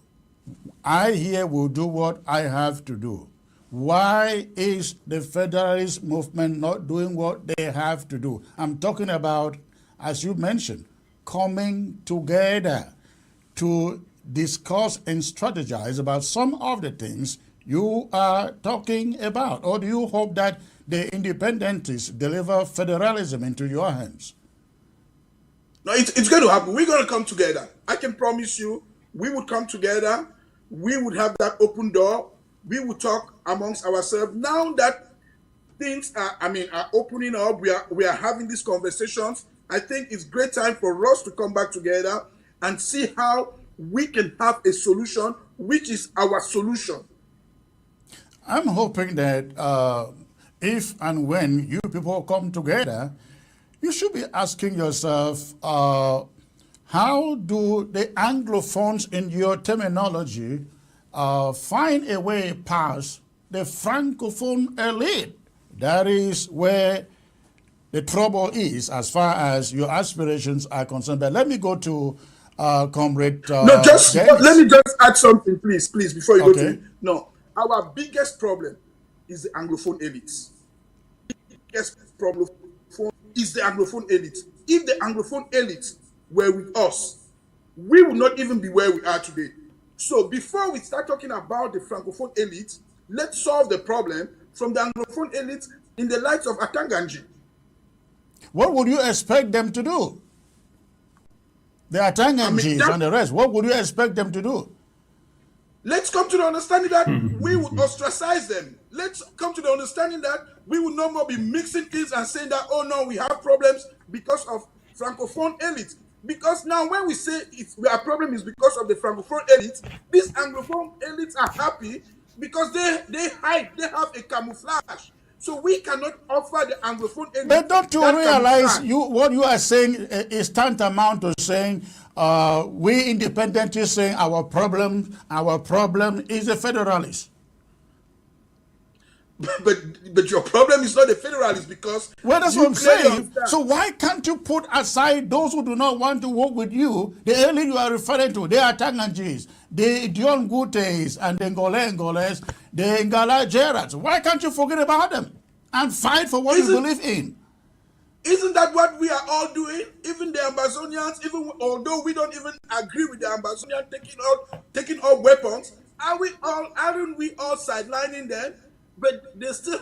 I here will do what I have to do. Why is the Federalist movement not doing what they have to do? I'm talking about, as you mentioned, coming together to discuss and strategize about some of the things you are talking about. Or do you hope that the independentists deliver federalism into your hands?
No, it's going to happen. We're going to come together. I can promise you, we would come together. We would have that open door. We would talk amongst ourselves. Now that things are opening up, we are having these conversations. I think it's great time for us to come back together and see how we can have a solution, which is our solution.
I'm hoping that if and when you people come together, you should be asking yourself, how do the anglophones in your terminology find a way past the francophone elite? That is where the trouble is as far as your aspirations are concerned. But let me go to Comrade
No, just let me just add something, please, before you go to it. No, our biggest problem is the Anglophone elites. Biggest problem is the Anglophone elites. If the Anglophone elites were with us, we would not even be where we are today. So before we start talking about the Francophone elites, let's solve the problem from the Anglophone elites in the likes of Atanganji.
What would you expect them to do? The Atanganjis and the rest, what would you expect them to do?
Let's come to the understanding that we would ostracize them. Let's come to the understanding that we will no more be mixing things and saying that, oh no, we have problems because of Francophone elites. Because now when we say our problem is because of the Francophone elites, these Anglophone elites are happy because they hide, they have a camouflage. So we cannot offer the Anglophone elites.
But don't you realize what you are saying is tantamount to saying we independentists saying our problem is the Federalists.
But your problem is not the Federalists because
well, that's what I'm saying. So why can't you put aside those who do not want to work with you? The elite you are referring to, they are Tanganjis, the Dion Gutes and the Ngoles, the Ngala Gerards. Why can't you forget about them and fight for what you believe in?
Isn't that what we are all doing? Even the Ambazonians, even although we don't even agree with the Ambazonians taking out weapons, aren't we all sidelining them? But they're still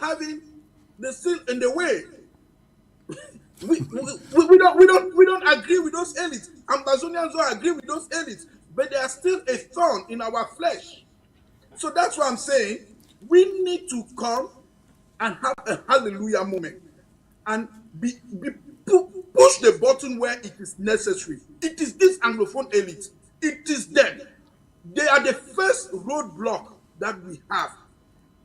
in the way. we don't agree with those elites. Ambazonians don't agree with those elites, but they are still a thorn in our flesh. So that's what I'm saying. We need to come and have a hallelujah moment and push the button where it is necessary. It is this Anglophone elite. It is them. They are the first roadblock that we have.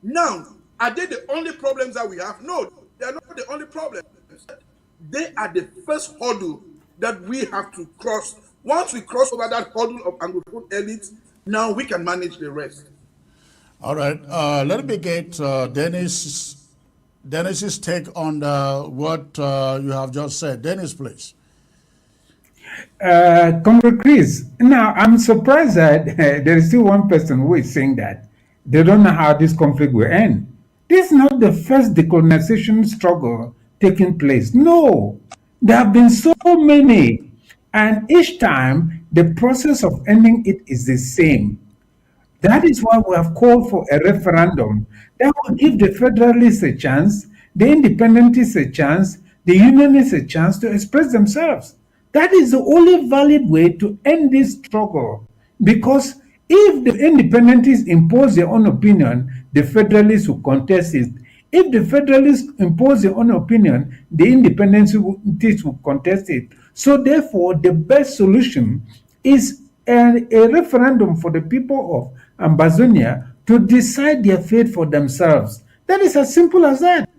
Now, are they the only problems that we have? No, they are not the only problems. They are the first hurdle that we have to cross. Once we cross over that hurdle of Anglophone elites, now we can manage the rest.
All right. Let me get Dennis's take on what you have just said. Dennis, please.
Comrade Chris, now I'm surprised that there is still one person who is saying that they don't know how this conflict will end. This is not the first decolonization struggle taking place. No, there have been so many, and each time the process of ending it is the same. That is why we have called for a referendum that will give the Federalists a chance, the Independentists a chance, the Unionists a chance to express themselves. That is the only valid way to end this struggle. Because if the Independentists impose their own opinion, the Federalists will contest it. If the Federalists impose their own opinion, the Independentists will contest it. So therefore, the best solution is a referendum for the people of Ambazonia to decide their fate for themselves. That is as simple as that.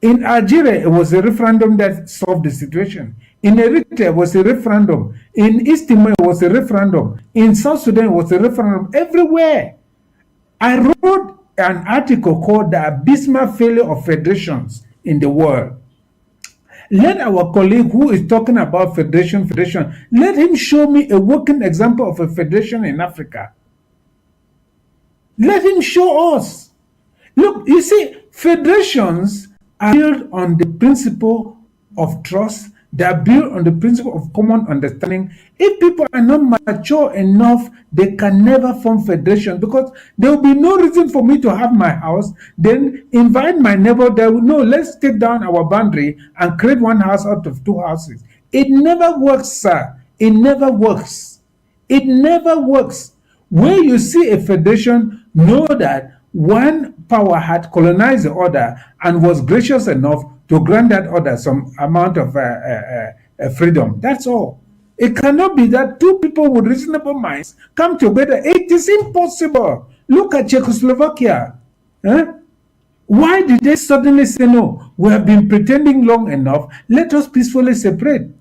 In Algeria, it was a referendum that solved the situation. In Eritrea, it was a referendum. In East Timor, it was a referendum. In South Sudan, it was a referendum. Everywhere. I wrote an article called The Abysmal Failure of Federations in the World. Let our colleague who is talking about federation, let him show me a working example of a federation in Africa. Let him show us. Look, you see, federations are built on the principle of trust. They are built on the principle of common understanding. If people are not mature enough, they can never form federation because there will be no reason for me to have my house, then invite my neighbor. They will know, let's take down our boundary and create one house out of two houses. It never works, sir. It never works. It never works. When you see a federation, know that one power had colonized the other and was gracious enough to grant that order some amount of freedom. That's all. It cannot be that two people with reasonable minds come together. It is impossible. Look at Czechoslovakia. Huh? Why did they suddenly say, no, we have been pretending long enough, let us peacefully separate?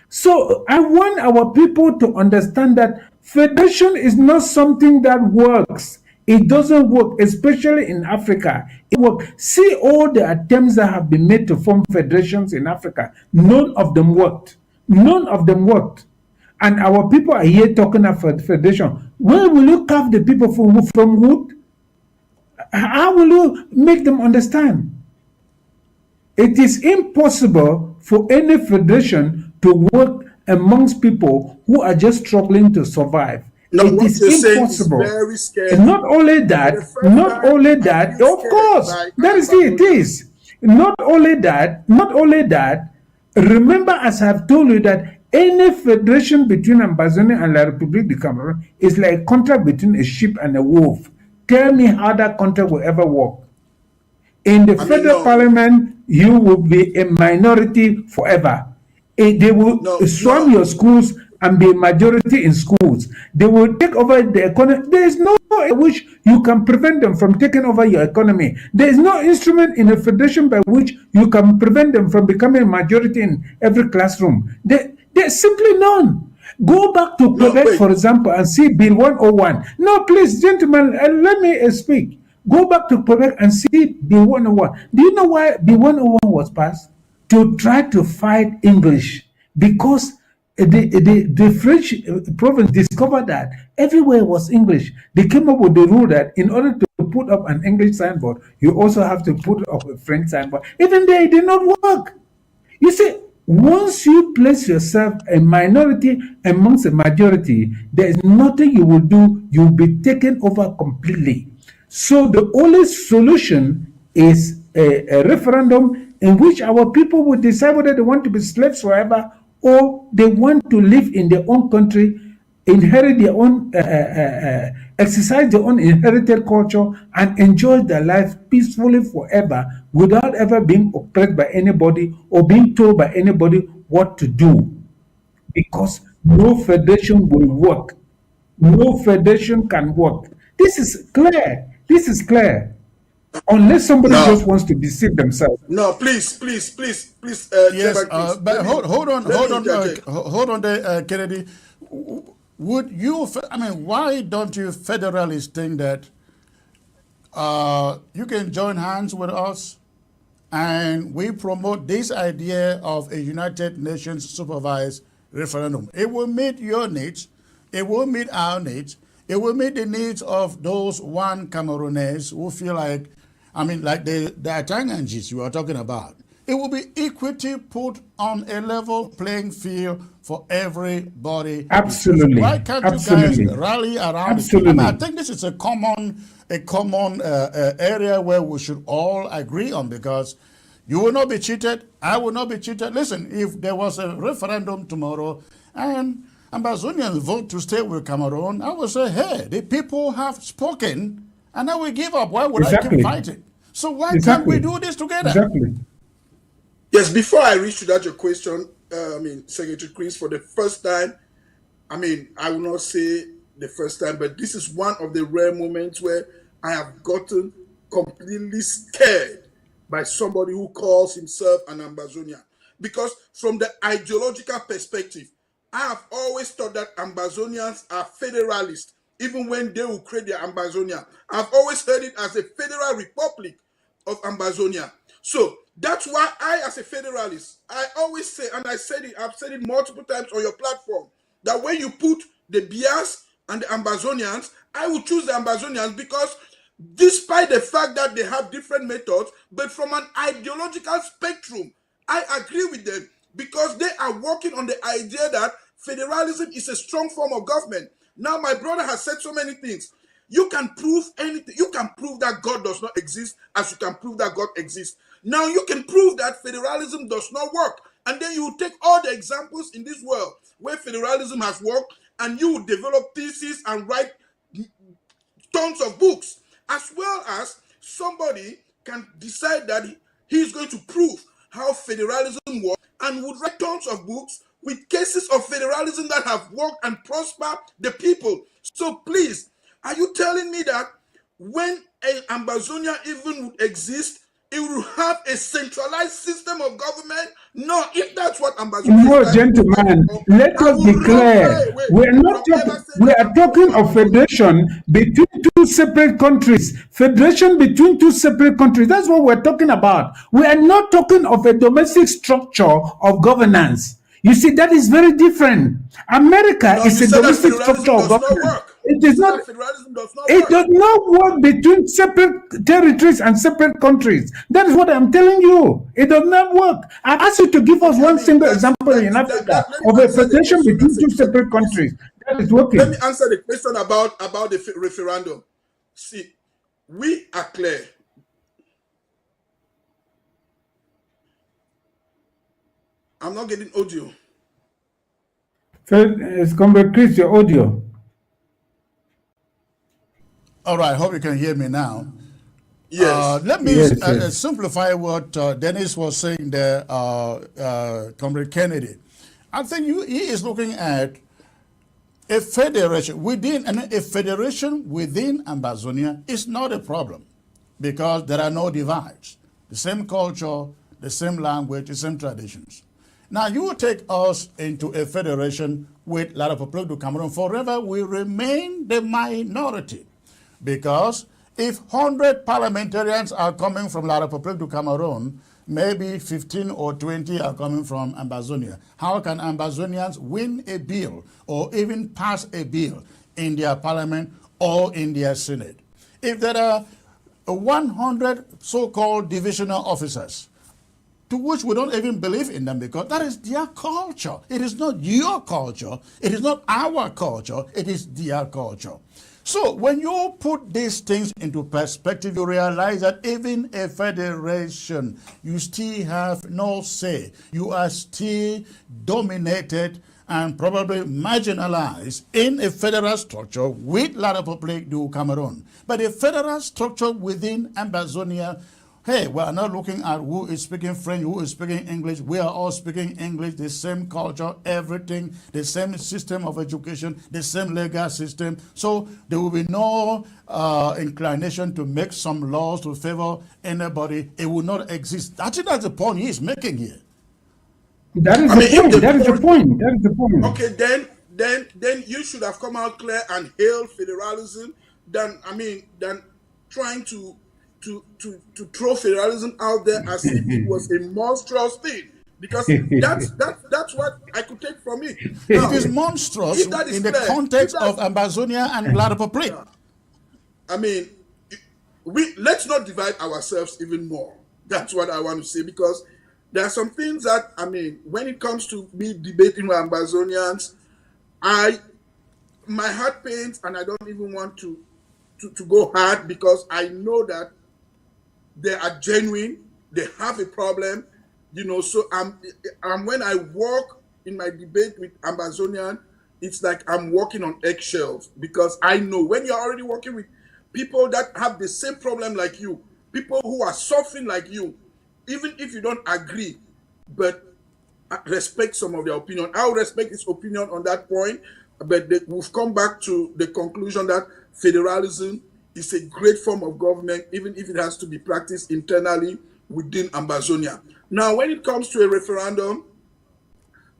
So I want our people to understand that federation is not something that works. It doesn't work, especially in Africa. It works. See all the attempts that have been made to form federations in Africa. None of them worked. None of them worked. And our people are here talking about federation. Where will you carve the people from wood? How will you make them understand? It is impossible for any federation to work amongst people who are just struggling to survive.
No,
it is impossible. And not only that, of course, that is it is. Not only that, remember, as I've told you, that any federation between Ambazonia and La République du Cameroon is like a contract between a sheep and a wolf. Tell me how that contract will ever work. In the federal parliament, you will be a minority forever. They will swarm your schools and be a majority in schools. They will take over the economy. There is no way in which you can prevent them from taking over your economy. There is no instrument in a federation by which you can prevent them from becoming a majority in every classroom. There's simply none. Go back to Quebec, for example, and see Bill 101. No, please, gentlemen, let me speak. Go back to Quebec and see Bill 101. Do you know why Bill 101 was passed? To try to fight English. Because the French province discovered that everywhere was English. They came up with the rule that in order to put up an English signboard, you also have to put up a French signboard. Even there, it did not work. You see, once you place yourself a minority amongst a majority, there is nothing you will do. You'll be taken over completely. So the only solution is a referendum in which our people will decide whether they want to be slaves forever or they want to live in their own country, inherit their own, exercise their own inherited culture, and enjoy their life peacefully forever without ever being oppressed by anybody or being told by anybody what to do. Because no federation will work. No federation can work. This is clear. This is clear. Unless somebody just wants to deceive themselves.
No, please.
Yes, but hold on there, Kennedy. Would you, why don't you Federalists think that you can join hands with us and we promote this idea of a United Nations supervised referendum? It will meet your needs. It will meet our needs. It will meet the needs of those one Cameroonese who feel like, like the Atangangis you are talking about. It will be equity put on a level playing field for everybody.
Absolutely.
Why can't you guys rally around it? I think this is a common area where we should all agree on, because you will not be cheated. I will not be cheated. Listen, if there was a referendum tomorrow and Ambazonians vote to stay with Cameroon, I would say, hey, the people have spoken and I will give up. Why would I keep fighting? So why can't we do this together?
Exactly.
Yes, before I reach to that your question, Secretary Chris, for the first time, I will not say the first time, but this is one of the rare moments where I have gotten completely scared by somebody who calls himself an Ambazonian. Because from the ideological perspective, I have always thought that Ambazonians are federalists, even when they will create their Ambazonia. I've always heard it as a federal republic of Ambazonia. So that's why I, as a federalist, I always say, and I've said it multiple times on your platform, that when you put the Bias and the Ambazonians, I will choose the Ambazonians because despite the fact that they have different methods, but from an ideological spectrum, I agree with them because they are working on the idea that federalism is a strong form of government. Now, my brother has said so many things. You can prove anything. You can prove that God does not exist as you can prove that God exists. Now, you can prove that federalism does not work. And then you will take all the examples in this world where federalism has worked and you will develop theses and write tons of books. As well as somebody can decide that He's going to prove how federalism works and would write tons of books with cases of federalism that have worked and prospered the people. So please, are you telling me that when an Ambazonia even would exist, it will have a centralized system of government? No, if that's what Ambazonia
No,
is
gentlemen, let us be clear. We are talking of federation between two separate countries. Federation between two separate countries. That's what we're talking about. We are not talking of a domestic structure of governance. You see, that is very different. America is a domestic structure of governance. It is not. It does not work between separate territories and separate countries. That is what I'm telling you. It does not work. I ask you to give us one single example in Africa of a federation between two separate countries. That is working.
Let me answer the question about the referendum. See, we are clear. I'm not getting audio.
Comrade Chris, your audio.
All right, hope you can hear me now.
Yes.
Let me simplify what Dennis was saying there, Comrade Kennedy. I think he is looking at a federation within Ambazonia is not a problem because there are no divides. The same culture, the same language, the same traditions. Now you take us into a federation with Rebroadcast Cameroon. Forever we remain the minority. Because if 100 parliamentarians are coming from Rebroadcast Cameroon, maybe 15 or 20 are coming from Ambazonia. How can Ambazonians win a bill or even pass a bill in their parliament or in their senate? If there are 100 so-called divisional officers, to which we don't even believe in them because that is their culture. It is not your culture. It is not our culture. It is their culture. So when you put these things into perspective, you realize that even a federation, you still have no say. You are still dominated and probably marginalized in a federal structure with La République du Cameroon. But a federal structure within Ambazonia, hey, we are not looking at who is speaking French, who is speaking English. We are all speaking English, the same culture, everything, the same system of education, the same legal system. So there will be no inclination to make some laws to favor anybody. It will not exist. That's the point he is making here.
That is the point.
Okay, then you should have come out clear and hail federalism than trying to throw federalism out there as if it was a monstrous thing, because that's what I could take from it. Now,
it is monstrous in the context of Ambazonia and La République.
Let's not divide ourselves even more. That's what I want to say, because there are some things that, when it comes to me debating with Ambazonians, my heart pains and I don't even want to go hard, because I know that they are genuine, they have a problem, so when I walk in my debate with Ambazonian, it's like I'm walking on eggshells, because I know when you're already working with people that have the same problem like you, people who are suffering like you, even if you don't agree, but respect some of their opinion. I'll respect his opinion on that point, but we've come back to the conclusion that federalism is a great form of government, even if it has to be practiced internally within Ambazonia. Now, when it comes to a referendum,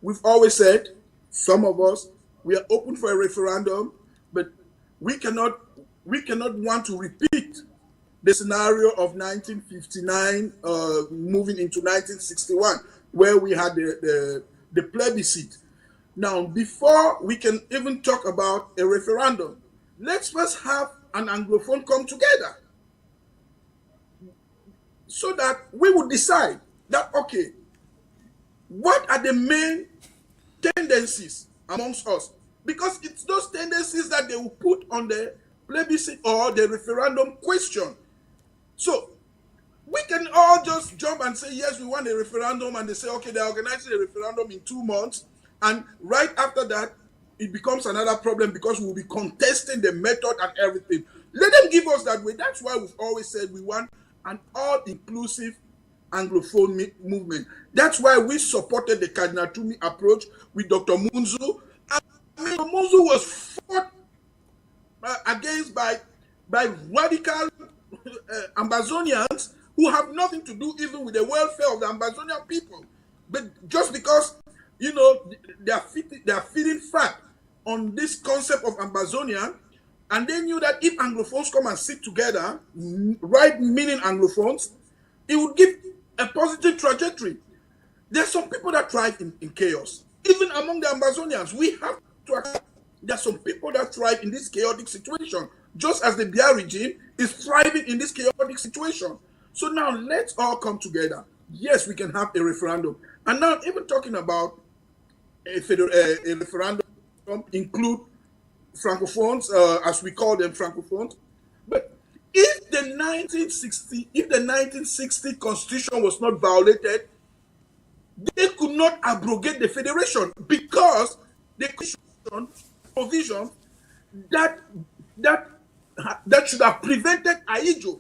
we've always said, some of us, we are open for a referendum, but we cannot want to repeat the scenario of 1959 moving into 1961, where we had the plebiscite. Now, before we can even talk about a referendum, let's first have an anglophone come together so that we would decide that, okay, what are the main tendencies amongst us? Because it's those tendencies that they will put on the plebiscite or the referendum question. So we can all just jump and say, yes, we want a referendum, and they say, okay, they're organizing a referendum in 2 months, and right after that, it becomes another problem because we'll be contesting the method and everything. Let them give us that way. That's why we've always said we want an all-inclusive Anglophone movement. That's why we supported the Cardinal Tumi approach with Dr. Munzu. I mean, Munzu was fought against by radical Ambazonians who have nothing to do even with the welfare of the Ambazonian people. But just because, you know, they are feeding fat on this concept of Ambazonia, and they knew that if Anglophones come and sit together, right meaning Anglophones, it would give a positive trajectory. There are some people that thrive in chaos. Even among the Ambazonians, we have to accept there are some people that thrive in this chaotic situation, just as the Biya regime is thriving in this chaotic situation. So now let's all come together. Yes, we can have a referendum. And now even talking about a referendum include Francophones, as we call them Francophones. But if the 1960 constitution was not violated, they could not abrogate the federation because the constitution provision that should have prevented Ayijo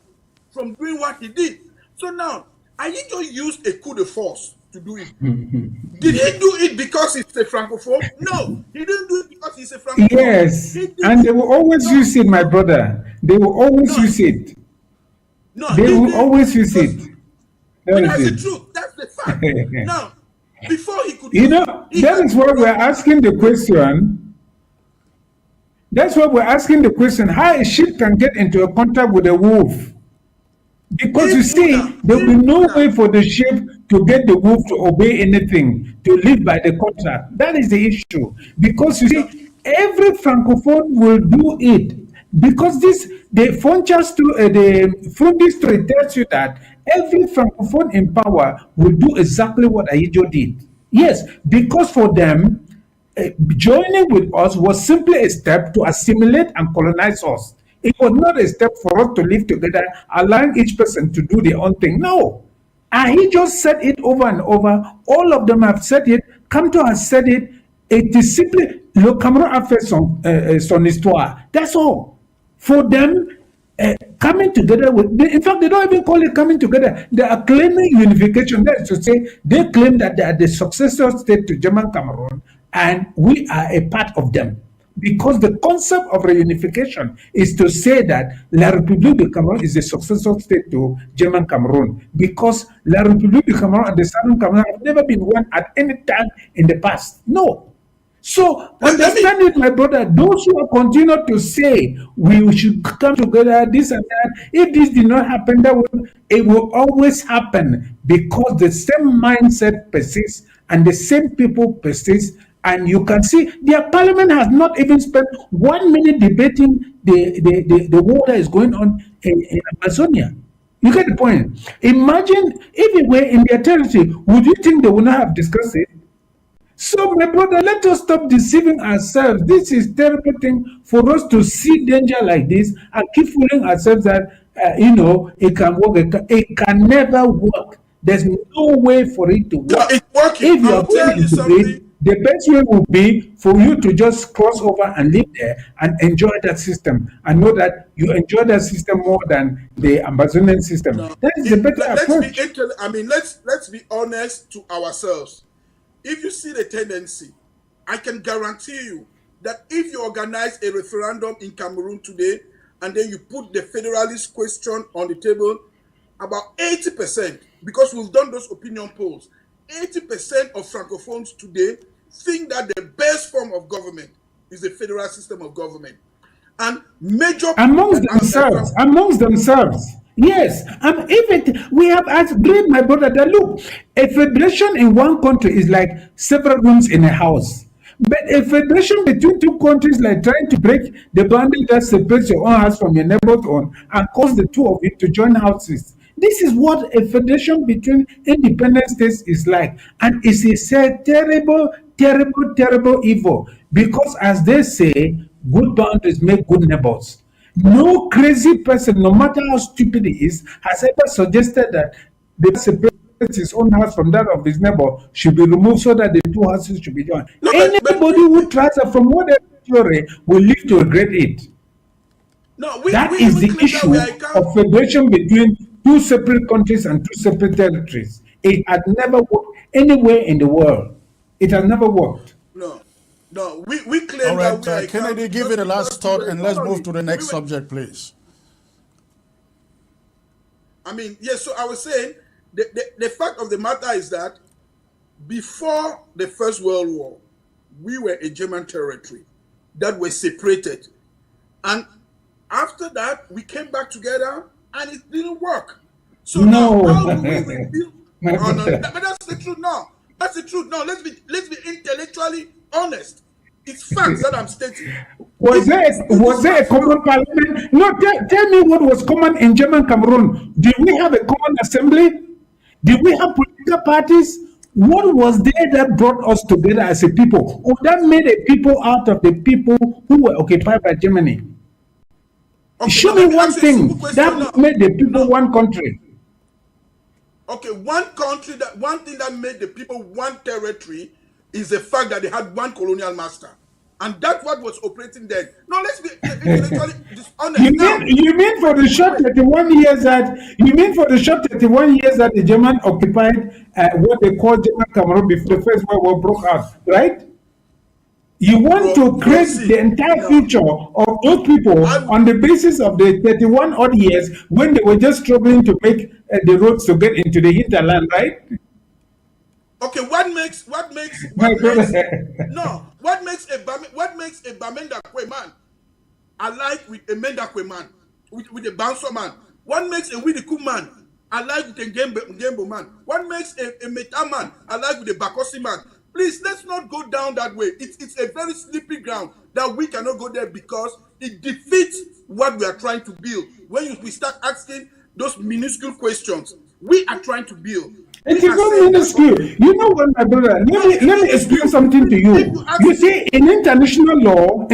from doing what he did. So now Ayijo used a coup de force to do it. Did he do it because he's a Francophone? No, he didn't do it because he's a Francophone.
Yes, and they will always use it, my brother. They will always use it.
No,
they will always use it.
That's the truth. That's the fact. Now, before he could,
you know, that is why we're asking the question. That's why we're asking the question: how a sheep can get into a contract with a wolf? Because you see, there will be no way for the sheep to get the wolf to obey anything, to live by the contract. That is the issue. Because you see, every Francophone will do it. Because the Funding story tells you that every Francophone in power will do exactly what Ayijo did. Yes, because for them, joining with us was simply a step to assimilate and colonize us. It was not a step for us to live together, allowing each person to do their own thing. No. And he just said it over and over. All of them have said it. Kamto has said it. It is simply le Cameroun a fait son histoire. That's all. For them, coming together in fact, they don't even call it coming together. They are claiming unification. That is to say, they claim that they are the successor state to German Cameroon, and we are a part of them. Because the concept of reunification is to say that La République du Cameroun is the successor state to German Cameroon. Because La République du Cameroun and the Southern Cameroon have never been one at any time in the past. No. So, understand it, my brother, those who continue to say we should come together, this and that, if this did not happen, it will always happen because the same mindset persists and the same people persist. And you can see their parliament has not even spent 1 minute debating the war that is going on in Amazonia. You get the point. Imagine if it were in their territory, would you think they would not have discussed it? So, my brother, let us stop deceiving ourselves. This is a terrible thing for us to see danger like this and keep fooling ourselves that, it can work. It can never work. There's no way for it to work.
No, it's working.
If you are willing to do it, the best way would be for you to just cross over and live there and enjoy that system and know that you enjoy that system more than the Ambazonian system. No, that is the better approach.
Let's be honest to ourselves. If you see the tendency, I can guarantee you that if you organize a referendum in Cameroon today and then you put the Federalist question on the table, about 80%, because we've done those opinion polls, 80% of Francophones today think that the best form of government is the federal system of government. And major
amongst themselves. Yes, we have agreed, my brother, that look, a federation in one country is like several rooms in a house. But a federation between two countries, like trying to break the boundary that separates your own house from your neighbor's own and cause the two of you to join houses. This is what a federation between independent states is like. And it's a terrible, terrible, terrible evil. Because as they say, good boundaries make good neighbors. No crazy person, no matter how stupid he is, has ever suggested that the separate his own house from that of his neighbor should be removed so that the two houses should be joined. No, anybody who tries that from whatever theory will live to regret it.
No,
that is the issue of federation between two separate countries and two separate territories. It had never worked anywhere in the world. It has never worked.
No, no, we claim
All
that we
right,
are
Kennedy, give it a last thought and let's move to the next subject, please.
I mean, yes, so I was saying, the fact of the matter is that before the First World War, we were a German territory that was separated. And after that, we came back together and it didn't work. So
no.
now, how do we rebuild? Oh, no, but that's the truth now. That's the truth. No, let's be intellectually honest. It's facts that I'm stating.
Was there a common parliament? No, tell me what was common in German Cameroon. Did we have a common assembly? Did we have political parties? What was there that brought us together as a people? Or that made a people out of the people who were occupied by Germany?
Okay,
show me one thing that made the people one country.
Okay, one thing that made the people one territory is the fact that they had one colonial master. And that's what was operating then. No, let's be intellectually dishonest.
You mean for the short 31 years that the German occupied what they call German Cameroon before the First World War broke out, right? You want to create the entire future of those people on the basis of the 31 odd years when they were just struggling to make the roads to get into the hinterland, right?
Okay, what makes a Bamenda Kwe man alike with a Mendakwe man, with a Bouncer man? What makes a Widiku man alike with a Gembo man? What makes a Meta man alike with a Bakosi man? Please, let's not go down that way. It's a very slippery ground that we cannot go there because it defeats what we are trying to build. When we start asking those minuscule questions, we are trying to build.
It is not minuscule. You know what, my brother? Let me explain something to you. You see, in international law,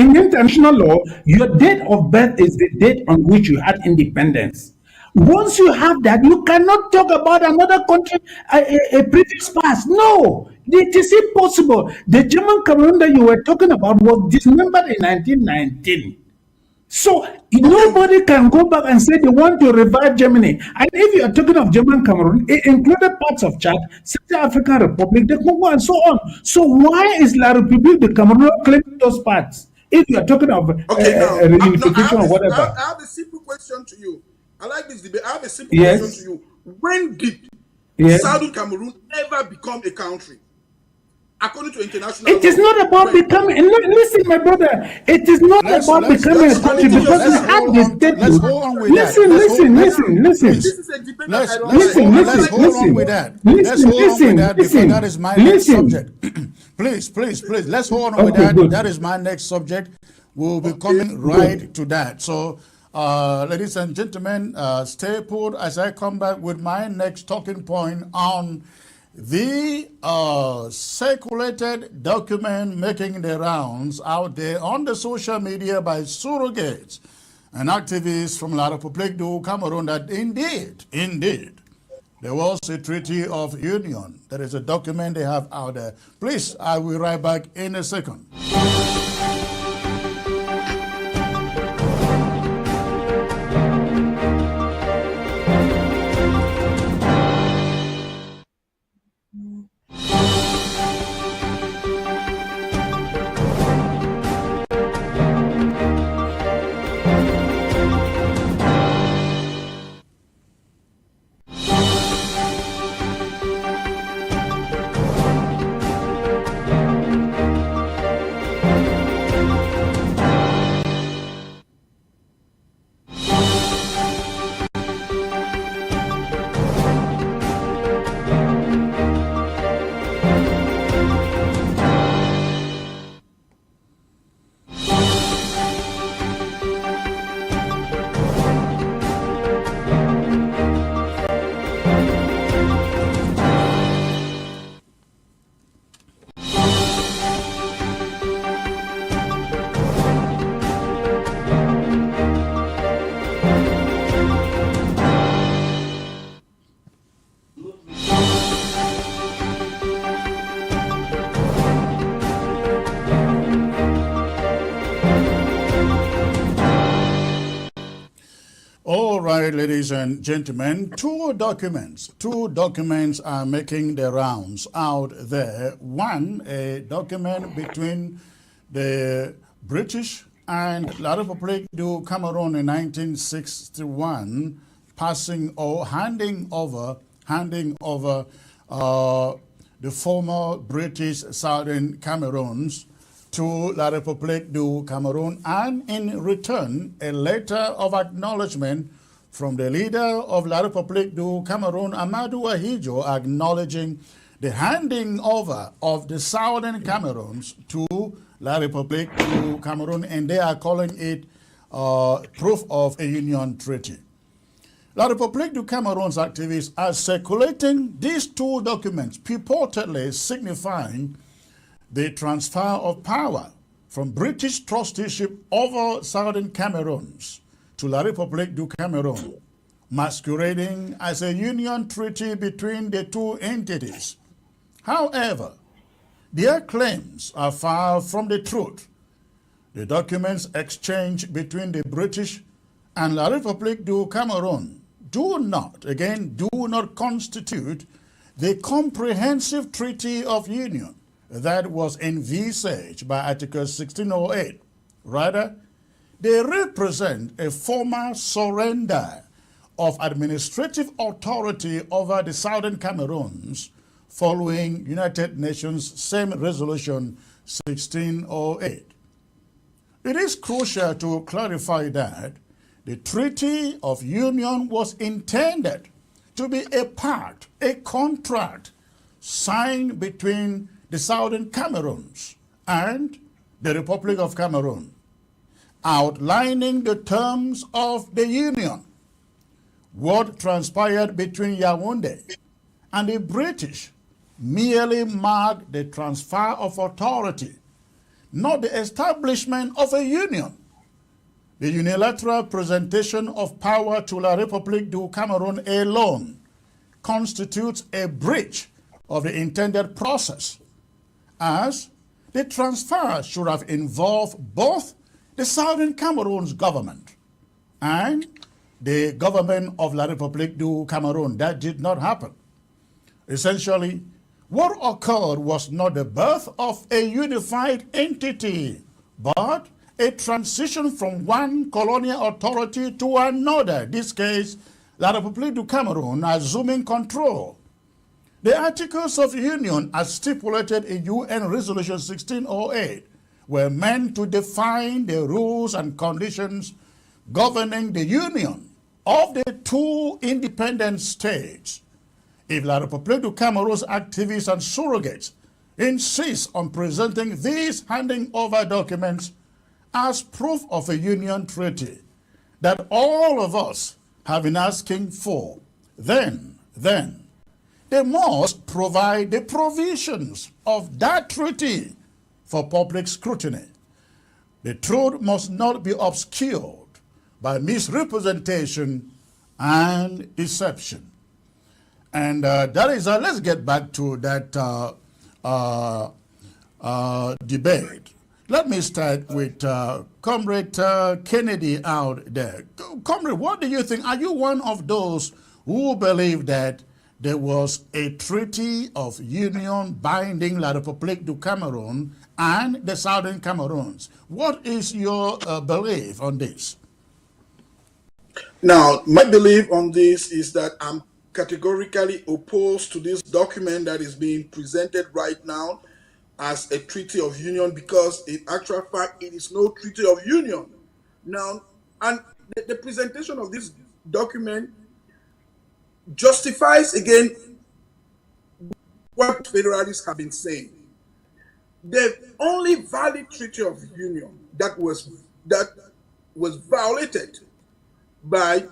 your date of birth is the date on which you had independence. Once you have that, you cannot talk about another country, a previous past. No, it is impossible. The German Cameroon that you were talking about was dismembered in 1919. So nobody can go back and say they want to revive Germany. And if you are talking of German Cameroon, it included parts of Chad, Central African Republic, the Congo, and so on. So why is La République de Cameroon claiming those parts? If you are talking of reunification or whatever.
I have a simple question to you. I like this debate. I have a simple question to you. When did Southern Cameroon ever become a country? According to international
it is not about becoming. Listen, my brother. It is not about becoming a country because we have the state.
Let's hold on with
listen.
that.
Listen.
This is a debate
Let's
that I don't
hold on with that. Let's hold on with that because that is my next subject. Please. Let's hold on with that.
Good.
That is my next subject. We'll be coming right to that. So, ladies and gentlemen, stay put as I come back with my next talking point on the circulated document making the rounds out there on the social media by surrogates and activists from La République du Cameroon that indeed, there was a treaty of union. There is a document they have out there. Please, I will be right back in a second. right, ladies and gentlemen, two documents are making the rounds out there. One, a document between the British and La République du Cameroun in 1961, passing or handing over the former British Southern Cameroons to La République du Cameroun, and in return, a letter of acknowledgement from the leader of La République du Cameroun, Amadou Ahidjo, acknowledging the handing over of the Southern Cameroons to La République du Cameroun, and they are calling it proof of a union treaty. La République du Cameroun's activists are circulating these two documents, purportedly signifying the transfer of power from British trusteeship over Southern Cameroons to La République du Cameroun, masquerading as a union treaty between the two entities. However, their claims are far from the truth. The documents exchanged between the British and La République du Cameroun do not constitute the comprehensive treaty of union that was envisaged by Article 1608. Rather, they represent a formal surrender of administrative authority over the Southern Cameroons following United Nations same resolution 1608. It is crucial to clarify that the Treaty of Union was intended to be a contract signed between the Southern Cameroons and the Republic of Cameroon, outlining the terms of the union. What transpired between Yaoundé and the British merely marked the transfer of authority, not the establishment of a union. The unilateral presentation of power to La République du Cameroun alone constitutes a breach of the intended process, as the transfer should have involved both the Southern Cameroon's government and the government of La République du Cameroun. That did not happen. Essentially, what occurred was not the birth of a unified entity, but a transition from one colonial authority to another, in this case, La République du Cameroun assuming control. The Articles of Union, as stipulated in UN Resolution 1608, were meant to define the rules and conditions governing the union of the two independent states. If La République du Cameroun's activists and surrogates insist on presenting these handing over documents as proof of a union treaty that all of us have been asking for, then they must provide the provisions of that treaty for public scrutiny. The truth must not be obscured by misrepresentation and deception. And that is, let's get back to that debate. Let me start with Comrade Kennedy out there. Comrade, what do you think? Are you one of those who believe that there was a treaty of union binding La République du Cameroun and the Southern Cameroons? What is your belief on this?
Now, my belief on this is that I'm categorically opposed to this document that is being presented right now as a treaty of union, because in actual fact it is no treaty of union. Now, and the presentation of this document justifies again what Federalists have been saying. The only valid treaty of union that was violated by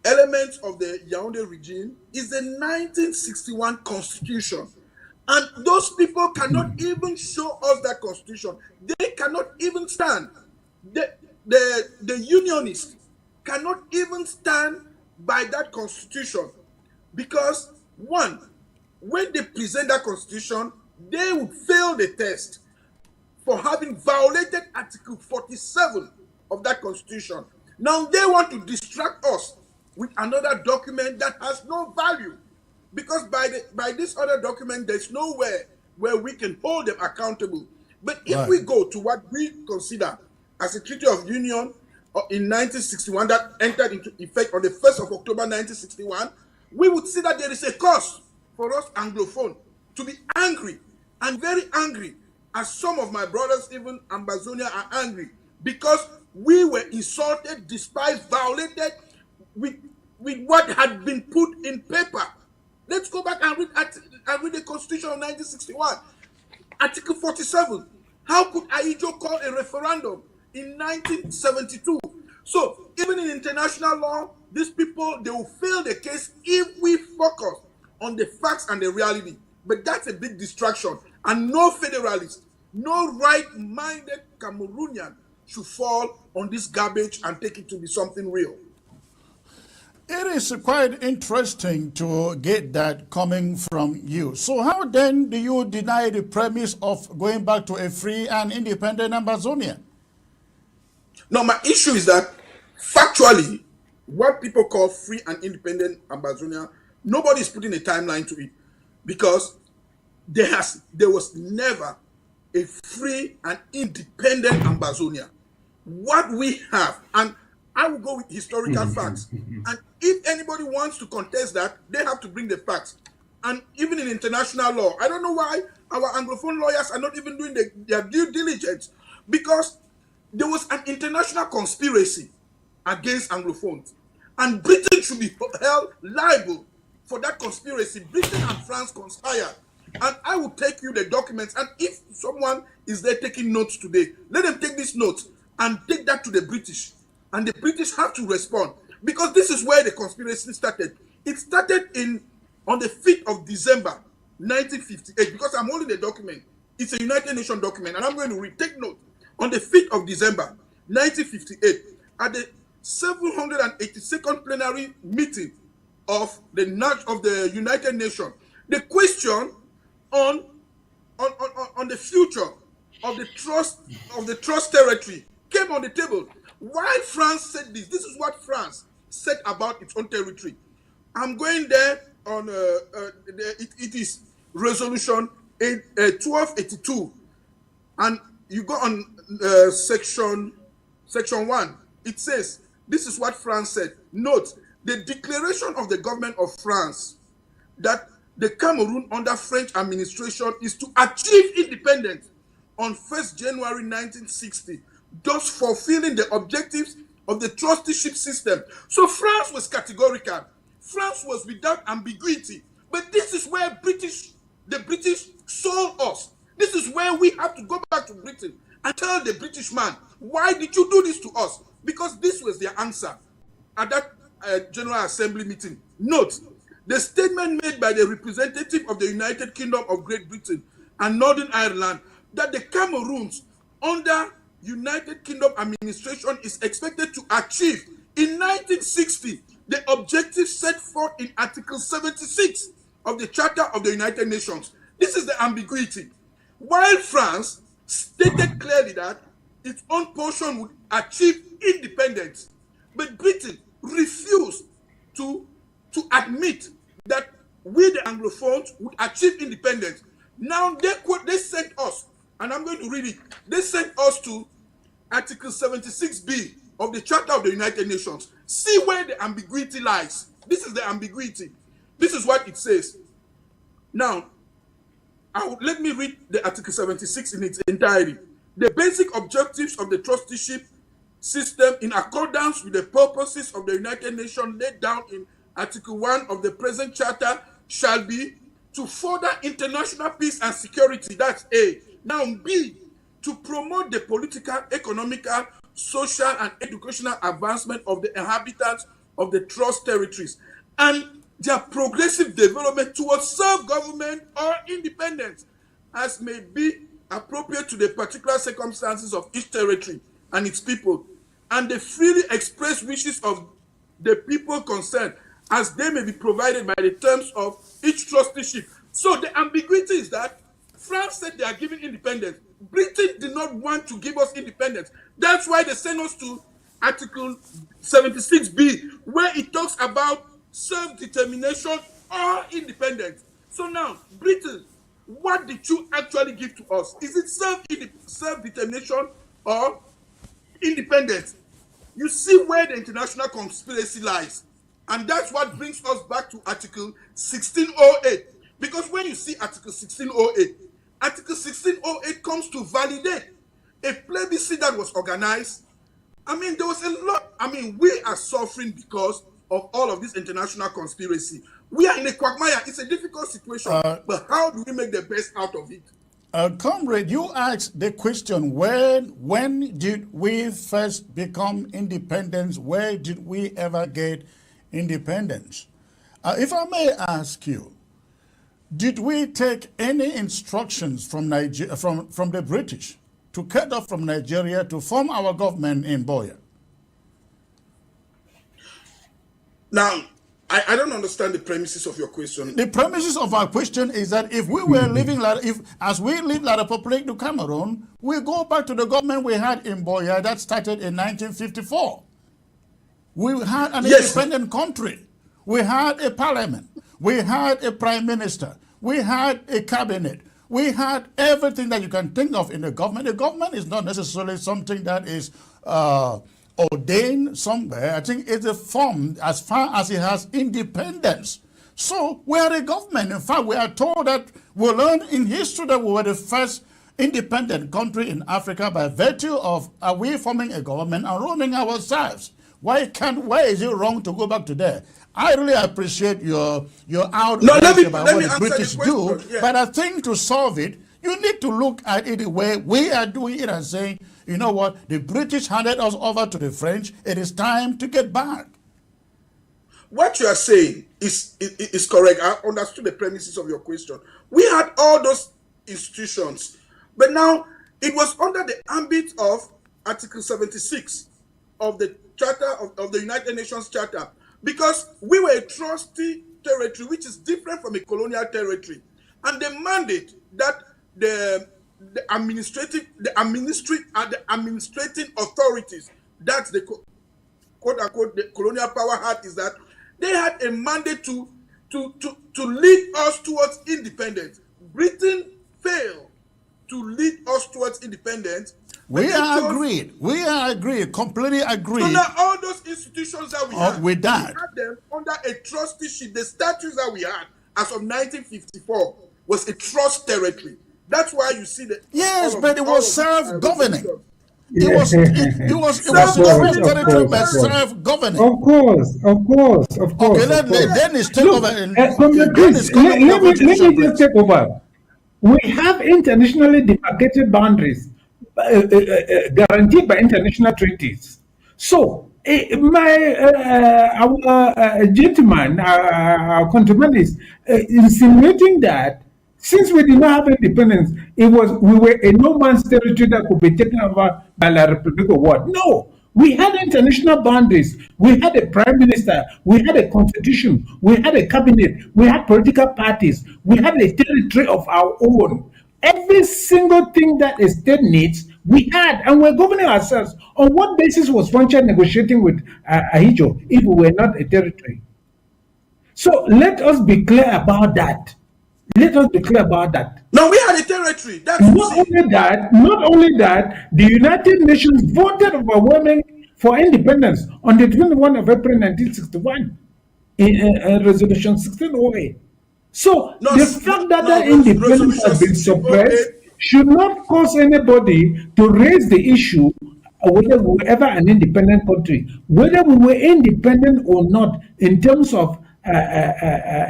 elements of the Yaoundé regime is the 1961 Constitution. And those people cannot even show us that Constitution. They cannot even stand. The Unionists cannot even stand by that Constitution, because one, when they present that Constitution, they would fail the test for having violated Article 47 of that Constitution. Now they want to distract us with another document that has no value. Because by this other document, there's nowhere where we can hold them accountable. But if we go to what we consider as a Treaty of Union in 1961 that entered into effect on the 1st of October 1961, we would see that there is a cause for us Anglophone to be angry, and very angry, as some of my brothers, even Ambazonia, are angry, because we were insulted, despised, violated with what had been put in paper. Let's go back and read the Constitution of 1961. Article 47. How could Aijo call a referendum in 1972? So even in international law, these people, they will fail the case if we focus on the facts and the reality. But that's a big distraction. And no federalist, no right-minded Cameroonian should fall on this garbage and take it to be something real.
It is quite interesting to get that coming from you. So how then do you deny the premise of going back to a free and independent Ambazonia?
Now, my issue is that factually, what people call free and independent Ambazonia, nobody is putting a timeline to it, because there was never a free and independent Ambazonia. What we have, and I will go with historical facts, and if anybody wants to contest that, they have to bring the facts. And even in international law, I don't know why our Anglophone lawyers are not even doing their due diligence, because there was an international conspiracy against Anglophones, and Britain should be held liable for that conspiracy. Britain and France conspired, and I will take you the documents, and if someone is there taking notes today, let them take these notes and take that to the British, and the British have to respond, because this is where the conspiracy started. It started on the 5th of December 1958, because I'm holding the document. It's a United Nations document, and I'm going to retake note. On the 5th of December 1958, at the 782nd plenary meeting of the United Nations, the question on the future of the trust territory came on the table. Why France said this? This is what France said about its own territory. I'm going there on it is resolution 1282, and you go on section 1. It says, this is what France said. Note, the declaration of the government of France that the Cameroon under French administration is to achieve independence on 1st January 1960, thus fulfilling the objectives of the trusteeship system. So France was categorical. France was without ambiguity. But this is where the British sold us. This is where we have to go back to Britain and tell the British man, why did you do this to us? Because this was their answer at that General Assembly meeting. Note, the statement made by the representative of the United Kingdom of Great Britain and Northern Ireland that the Cameroons under United Kingdom administration is expected to achieve in 1960 the objectives set forth in Article 76 of the Charter of the United Nations. This is the ambiguity. While France stated clearly that its own portion would achieve independence, but Britain refused to admit that we, the Anglophones, would achieve independence. Now they sent us, and I'm going to read it. They sent us to Article 76B of the Charter of the United Nations. See where the ambiguity lies. This is the ambiguity. This is what it says. Now, let me read the Article 76 in its entirety. The basic objectives of the trusteeship system in accordance with the purposes of the United Nations laid down in Article 1 of the present charter shall be to further international peace and security. That's A. Now B, to promote the political, economical, social, and educational advancement of the inhabitants of the trust territories and their progressive development towards self-government or independence as may be appropriate to the particular circumstances of each territory and its people, and the freely expressed wishes of the people concerned as they may be provided by the terms of each trusteeship. So the ambiguity is that France said they are giving independence. Britain did not want to give us independence. That's why they sent us to Article 76B, where it talks about self-determination or independence. So now, Britain, what did you actually give to us? Is it self-determination or independence? You see where the international conspiracy lies. And that's what brings us back to Article 1608. Because when you see Article 1608, Article 1608 comes to validate a plebiscite that was organized. I mean, there was a lot. I mean, we are suffering because of all of this international conspiracy. We are in a quagmire. It's a difficult situation. But how do we make the best out of it?
Comrade, you asked the question, when did we first become independent? Where did we ever get independence? If I may ask you, did we take any instructions from the British to cut off from Nigeria to form our government in Boya?
Now, I don't understand the premises of your question.
The premises of our question is that if we were living as we live like a Republic of Cameroon, we go back to the government we had in Boya that started in 1954. We had an independent country. We had a parliament. We had a prime minister. We had a cabinet. We had everything that you can think of in the government. The government is not necessarily something that is ordained somewhere. I think it's a form as far as it has independence. So we are a government. In fact, we are told that we learned in history that we were the first independent country in Africa by virtue of we forming a government and running ourselves. Why is it wrong to go back to there? I really appreciate your outrage about what the British do, but I think to solve it, you need to look at it the way we are doing it and saying, you know what, the British handed us over to the French. It is time to get back.
What you are saying is correct. I understood the premises of your question. We had all those institutions, but now it was under the ambit of Article 76 of the Charter of the United Nations Charter, because we were a trustee territory, which is different from a colonial territory, and the mandate that the administrating authorities, that's the quote unquote the colonial power had, is that they had a mandate to lead us towards independence. Britain failed to lead us towards independence.
We are agreed. We are agreed. Completely agreed.
So now all those institutions that we had,
with that,
we had them under a trusteeship. The statutes that we had as of 1954 was a trust territory. That's why you see that.
Yes, but it was self-governing. It was self-governing, but self-governing.
Of course.
Okay, then it's take over.
Let me just take over. We have internationally demarcated boundaries guaranteed by international treaties. So, our gentleman, our countryman is insinuating that since we did not have independence, we were a no man's territory that could be taken over by the Republic of what? No. We had international boundaries. We had a prime minister. We had a constitution. We had a cabinet. We had political parties. We had a territory of our own. Every single thing that a state needs, we had, and we're governing ourselves. On what basis was Frontier negotiating with Ahijo if we were not a territory? So let us be clear about that.
No, we had a territory. That's
not only that, the United Nations voted overwhelmingly for independence on the 21st of April 1961 in Resolution 1608. So the fact that independence has been suppressed should not cause anybody to raise the issue of whether we were ever an independent country, whether we were independent or not in terms of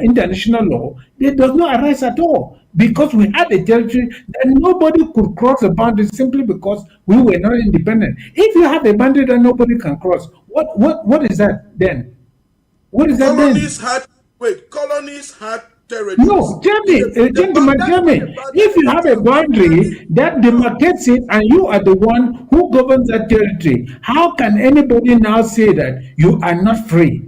international law. It does not arise at all, because we had a territory that nobody could cross the boundary simply because we were not independent. If you have a boundary that nobody can cross, what is that then? What is that then?
Colonies had territories.
No, gentlemen, tell me. If you have a boundary that demarcates it and you are the one who governs that territory, how can anybody now say that you are not free?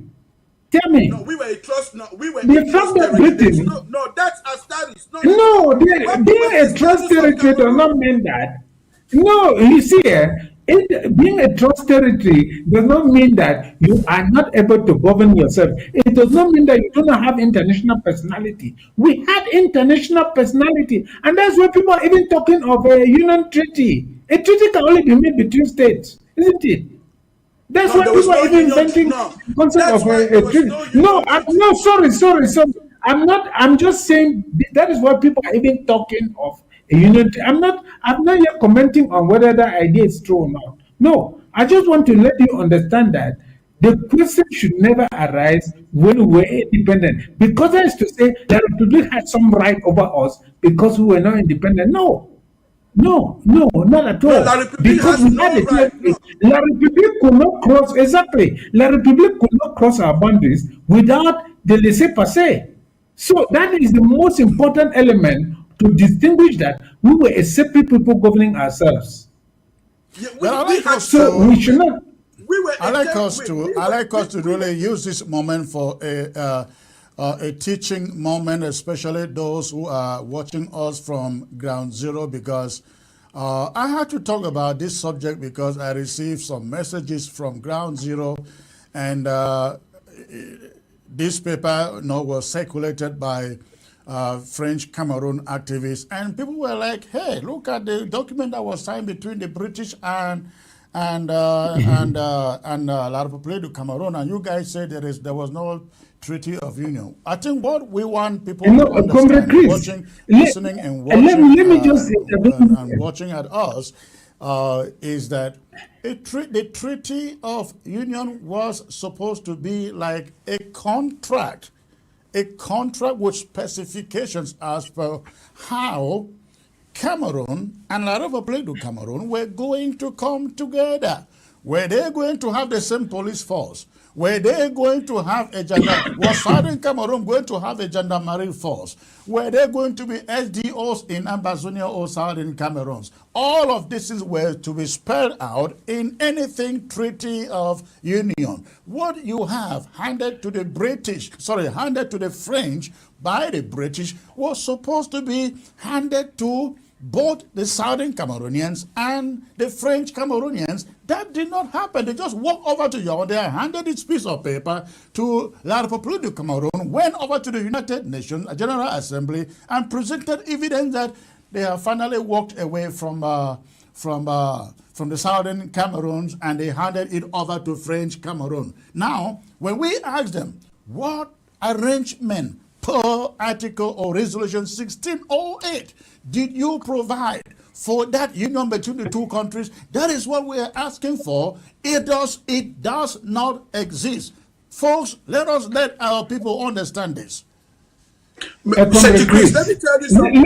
Tell me.
No, we were a trust. No, we were.
The fact that Britain.
No, that's our status.
No, being a trust territory does not mean that. No, you see, Being a trust territory does not mean that you are not able to govern yourself. It does not mean that you do not have international personality. We had international personality, and that's why people are even talking of a union treaty. A treaty can only be made between states, isn't it? That's
No,
why
there was
people are
no
even
union.
inventing
No,
the concept
that's
of
why
a
there was
treaty.
no
No,
union treaty.
no, sorry. I'm not. I'm just saying that is why people are even talking of a union. I'm not yet commenting on whether that idea is true or not. No, I just want to let you understand that the question should never arise when we're independent, because that is to say that the Republic had some right over us because we were not independent. No, not at
No, La
all.
République
Because
has
we had
no
a
right.
territory.
No,
La République could not cross, exactly. La République could not cross our boundaries without the laissez-passer. So that is the most important element to distinguish that we were a separate people governing ourselves.
yeah,
But I
we
like
had
us
So
to.
we should not.
we were
I
a
like
ter-
us to.
we
I
were
like us to
we were
really use this moment for a teaching moment, especially those who are watching us from ground zero, because I had to talk about this subject because I received some messages from ground zero, and this paper, was circulated by French Cameroon activists, and people were like, "Hey, look at the document that was signed between the British and La République du Cameroon, and you guys said there was no Treaty of Union." I think what we want people to
Comrade
understand,
Chris,
listening and watching
let me just intervene.
and watching at us, is that the Treaty of Union was supposed to be like a contract with specifications as per how Cameroon and La République du Cameroon were going to come together. Were they going to have the same police force? Were they going to have a was Southern Cameroon going to have a gendarmerie force? Were they going to be SDOs in Ambazonia or Southern Cameroons? All of these were to be spelled out in anything Treaty of Union. What you have handed to the French by the British was supposed to be handed to both the Southern Cameroonians and the French Cameroonians. That did not happen. They just walked over to Yaoundé, handed this piece of paper to La République du Cameroon, went over to the United Nations General Assembly, and presented evidence that they have finally walked away from the Southern Cameroons, and they handed it over to French Cameroon. Now, when we ask them what arrangement per article or resolution 1608 did you provide for that union between the two countries, that is what we are asking for. It does not exist. Folks, let our people understand this.
Comrade Chris, let me tell you something.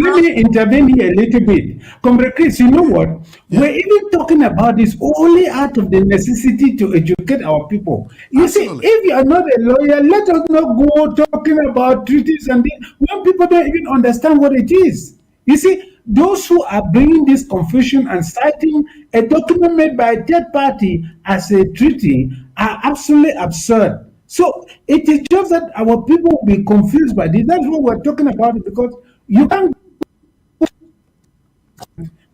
Let me intervene here a little bit. Comrade Chris, you know what?
Yeah.
We're even talking about this only out of the necessity to educate our people. You
Absolutely.
see, if you are not a lawyer, let us not go talking about treaties and things when people don't even understand what it is. You see, those who are bringing this confusion and citing a document made by a third party as a treaty are absolutely absurd. So it is just that our people will be confused by this. That's what we're talking about, because you can't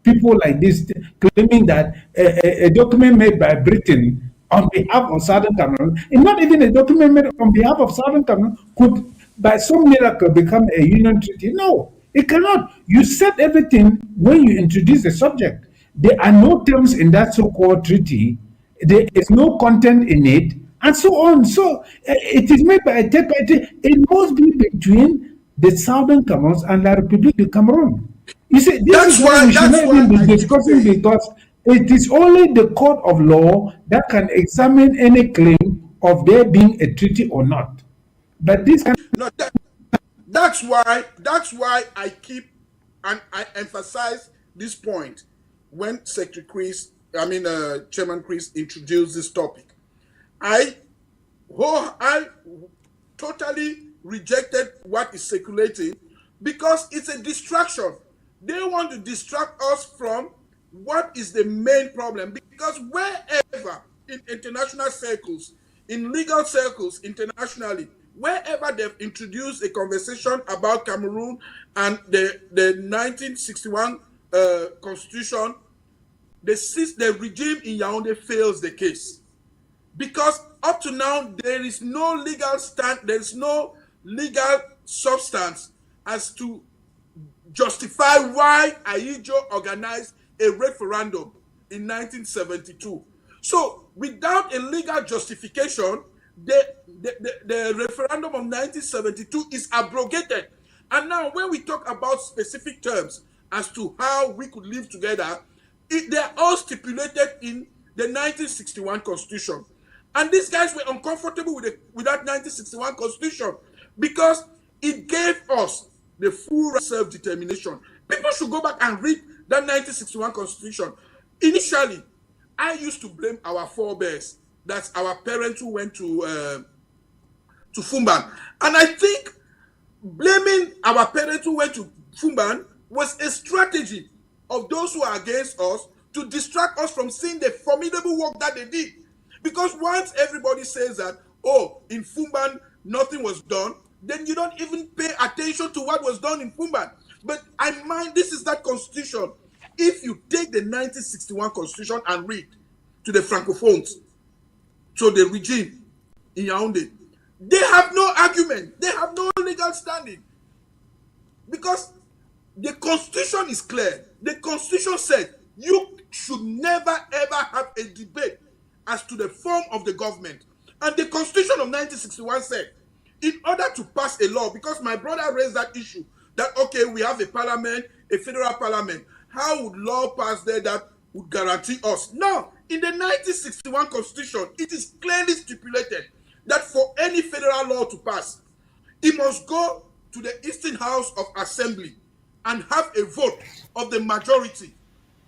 people like this claiming that a document made by Britain on behalf of Southern Cameroon, and not even a document made on behalf of Southern Cameroon, could by some miracle become a union treaty. No, it cannot. You said everything when you introduce the subject. There are no terms in that so-called treaty. There is no content in it, and so on. So it is made by a third party. It must be between the Southern Cameroons and La République du Cameroon. You see, this is why we should not even be discussing, because it is only the court of law that can examine any claim of there being a treaty or not. But this can
No, that's why I keep and I emphasize this point when Chairman Chris introduced this topic. I totally rejected what is circulating because it's a distraction. They want to distract us from what is the main problem, because wherever in international circles, in legal circles internationally, wherever they've introduced a conversation about Cameroon and the 1961 constitution, the regime in Yaoundé fails the case. Because up to now, there is no legal substance as to justify why Ayijo organized a referendum in 1972. So, without a legal justification, the referendum of 1972 is abrogated. And now, when we talk about specific terms as to how we could live together, they are all stipulated in the 1961 Constitution. And these guys were uncomfortable with that 1961 Constitution because it gave us the full self-determination. People should go back and read that 1961 Constitution. Initially, I used to blame our forebears, that's our parents who went to Fumban. And I think blaming our parents who went to Fumban was a strategy of those who are against us to distract us from seeing the formidable work that they did. Because once everybody says that, oh, in Fumban, nothing was done, then you don't even pay attention to what was done in Fumban. But I mind this is that constitution. If you take the 1961 constitution and read to the Francophones, to the regime in Yaoundé, they have no argument. They have no legal standing. Because the constitution is clear. The constitution said you should never ever have a debate as to the form of the government. And the Constitution of 1961 said, in order to pass a law, because my brother raised that issue, that, okay, we have a parliament, a federal parliament, how would law pass there that would guarantee us? Now, in the 1961 Constitution, it is clearly stipulated that for any federal law to pass, it must go to the Eastern House of Assembly and have a vote of the majority.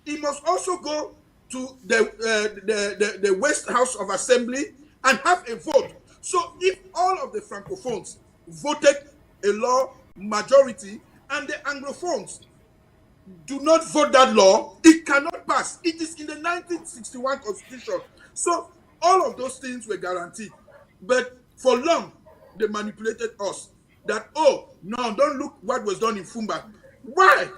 It must also go to the West House of Assembly and have a vote. So if all of the Francophones voted a law majority and the Anglophones do not vote that law, it cannot pass. It is in the 1961 Constitution. So all of those things were guaranteed. But for long, they manipulated us. That, oh, no, don't look what was done in Fumba. Why?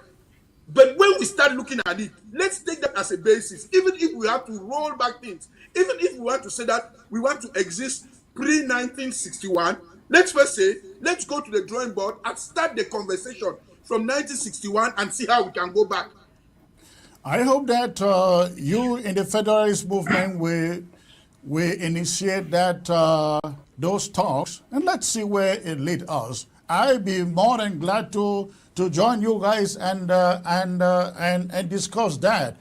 But when we start looking at it, let's take that as a basis. Even if we have to roll back things, even if we want to say that we want to exist pre-1961, let's first say, let's go to the drawing board and start the conversation from 1961 and see how we can go back.
I hope that you in the Federalist movement will initiate that those talks, and let's see where it leads us. I'll be more than glad to join you guys and discuss that.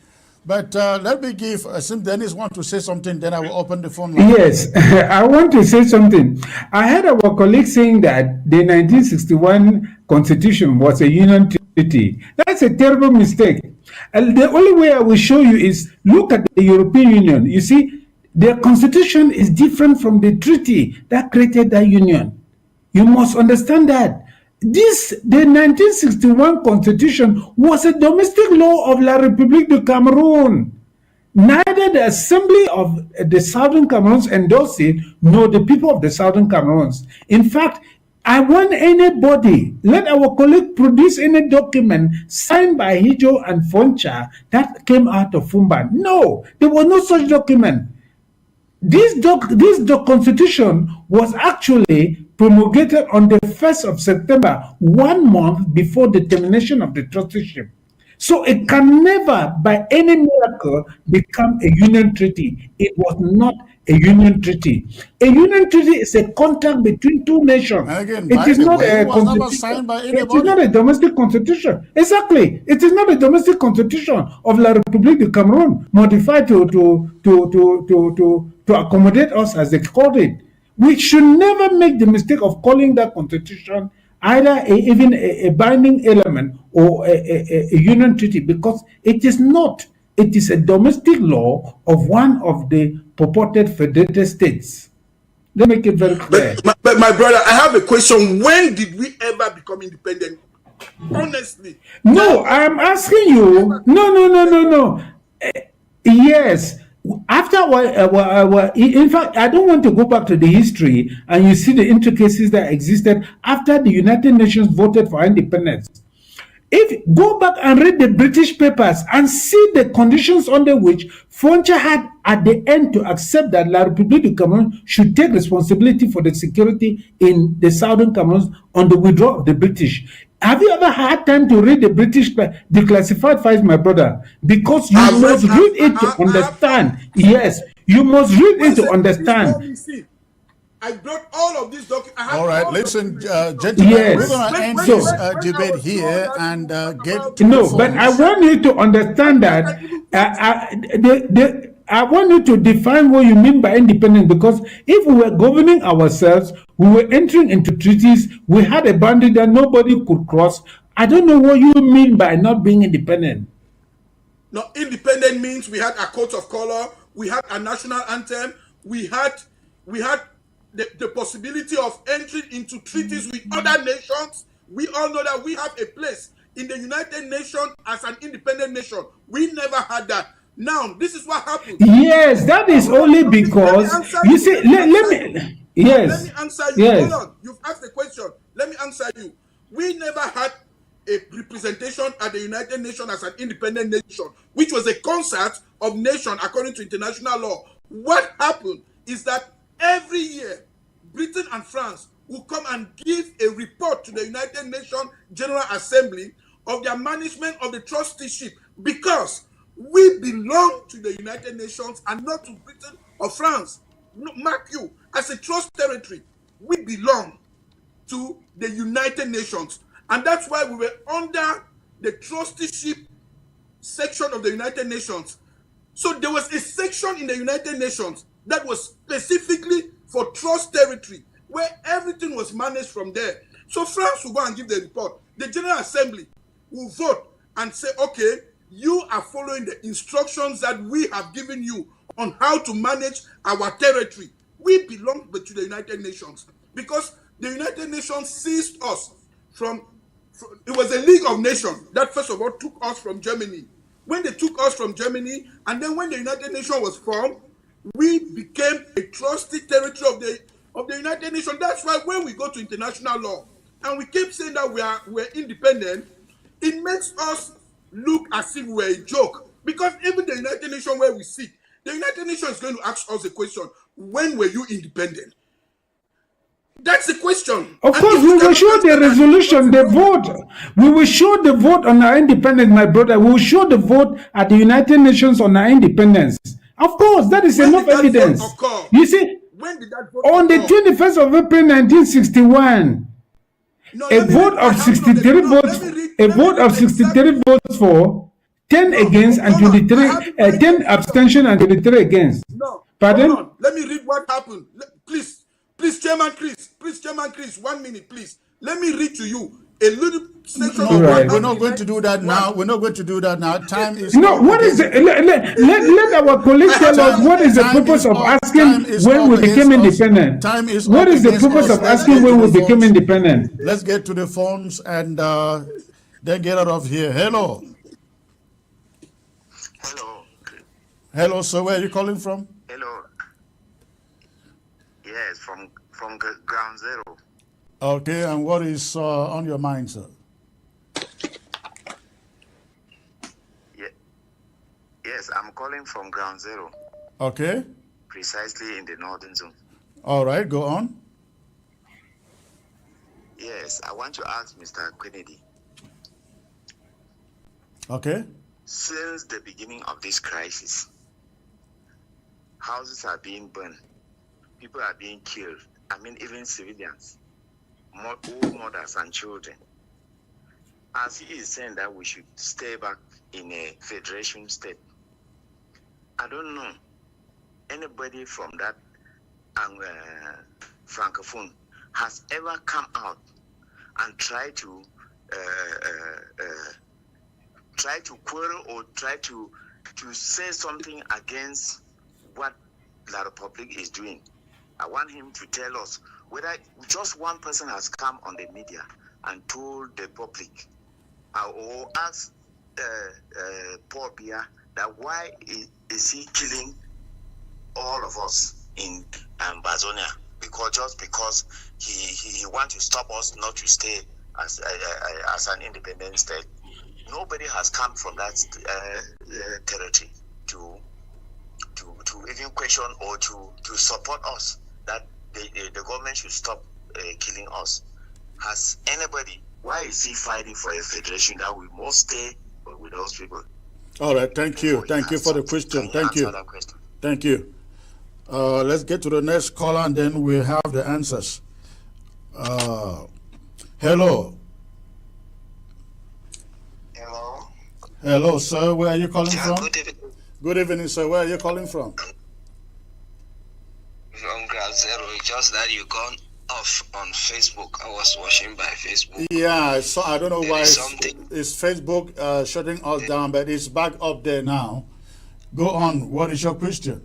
But let me give, since Dennis wants to say something, then I will open the phone line.
Yes, I want to say something. I heard our colleague saying that the 1961 Constitution was a union treaty. That's a terrible mistake. And the only way I will show you is look at the European Union. You see, their constitution is different from the treaty that created that union. You must understand that. The 1961 Constitution was a domestic law of La République du Cameroon. Neither the Assembly of the Southern Cameroons endorsed it, nor the people of the Southern Cameroons. In fact, I want anybody, let our colleague produce any document signed by Hijo and Foncha that came out of Fumban. No, there was no such document. This constitution was actually promulgated on the 1st of September, 1 month before the termination of the trusteeship. So it can never, by any miracle, become a union treaty. It was not a union treaty. A union treaty is a contract between two nations.
Again,
it is not a
constitution.
It is not a domestic constitution. Exactly. It is not a domestic constitution of La République du Cameroon, modified to accommodate us as they called it. We should never make the mistake of calling that constitution either even a binding element or a union treaty, because it is not. It is a domestic law of one of the purported federated states. Let me make it very clear.
But my brother, I have a question. When did we ever become independent? Honestly.
No, I'm asking you. No. Yes. After in fact, I don't want to go back to the history and you see the intricacies that existed after the United Nations voted for independence. If go back and read the British papers and see the conditions under which Foncha had at the end to accept that La République du Cameroon should take responsibility for the security in the southern Cameroon on the withdrawal of the British. Have you ever had time to read the the classified files, my brother? Because you must read it to understand. Yes, you must read it to understand.
I brought all of these documents.
All right, listen, gentlemen, we're going to end this debate here and get to
no, but I want you to understand that I want you to define what you mean by independence, because if we were governing ourselves, we were entering into treaties, we had a boundary that nobody could cross. I don't know what you mean by not being independent.
No, independent means we had a coat of color, we had a national anthem, we had the possibility of entering into treaties with other nations. We all know that we have a place in the United Nations as an independent nation. We never had that. Now, this is what happened.
Yes, that is only because, you see, let me, yes.
Let me answer you.
Yes.
Hold on. You've asked the question. Let me answer you. We never had a representation at the United Nations as an independent nation, which was a concert of nations according to international law. What happened is that every year, Britain and France will come and give a report to the United Nations General Assembly of their management of the trusteeship, because we belong to the United Nations and not to Britain or France. No, mark you, as a trust territory, we belong to the United Nations. And that's why we were under the trusteeship section of the United Nations. So there was a section in the United Nations that was specifically for trust territory, where everything was managed from there. So France will go and give the report. The General Assembly will vote and say, okay, you are following the instructions that we have given you on how to manage our territory. We belong to the United Nations because the United Nations seized us from it was a League of Nations that first of all took us from Germany. When they took us from Germany, and then when the United Nations was formed, we became a trusted territory of the United Nations. That's why when we go to international law and we keep saying that we're independent, it makes us look as if we're a joke. Because even the United Nations where we sit, the United Nations is going to ask us a question: when were you independent? That's the question.
Of course, we will show the resolution, the vote. We will show the vote on our independence, my brother. We will show the vote at the United Nations on our independence. Of course, that is enough evidence. You see,
when did that vote
on the 21st of April 1961, a vote of 63 votes, a vote of 63 votes for, 10 against, and 10 abstention and 23 against.
No,
pardon?
Hold on. Let me read what happened. Please, Chairman Chris, 1 minute, please. Let me read to you a little section of
what we're not going to do that now. We're not going to do that now. Time is
no. What is the, let our colleagues tell us what is the purpose of asking when we became independent?
Time is
what is the purpose of asking when we became independent?
Let's get to the phones and then get out of here. Hello. Hello, sir. Where are you calling from?
Hello. Yes, from Ground Zero.
Okay, and what is on your mind, sir?
Yes, I'm calling from Ground Zero.
Okay.
Precisely in the northern zone.
All right, go on.
Yes, I want to ask Mr. Kennedy.
Okay.
Since the beginning of this crisis, houses are being burned. People are being killed. I mean, even civilians, old mothers and children. As he is saying that we should stay back in a federation state, I don't know anybody from that francophone has ever come out and tried to quarrel or try to say something against what La République is doing. I want him to tell us whether just one person has come on the media and told the public or asked Paul Biya that why is he killing all of us in Ambazonia? Because he wants to stop us not to stay as an independent state. nobody has come from that territory to even question or to support us that the government should stop killing us. Has anybody? Why is he fighting for a federation that we must stay with those people?
All right, thank you. Thank you for the question. Thank you. Thank you. Let's get to the next caller and then we'll have the answers. Hello.
Hello.
Hello, sir. Where are you calling from?
Good evening.
Good evening, sir. Where are you calling from?
From Ground Zero. Just that you gone off on Facebook. I was watching by Facebook.
Yeah, so I don't know
There
why
is
it's Facebook shutting us down, but it's back up there now. Go on. What is your question?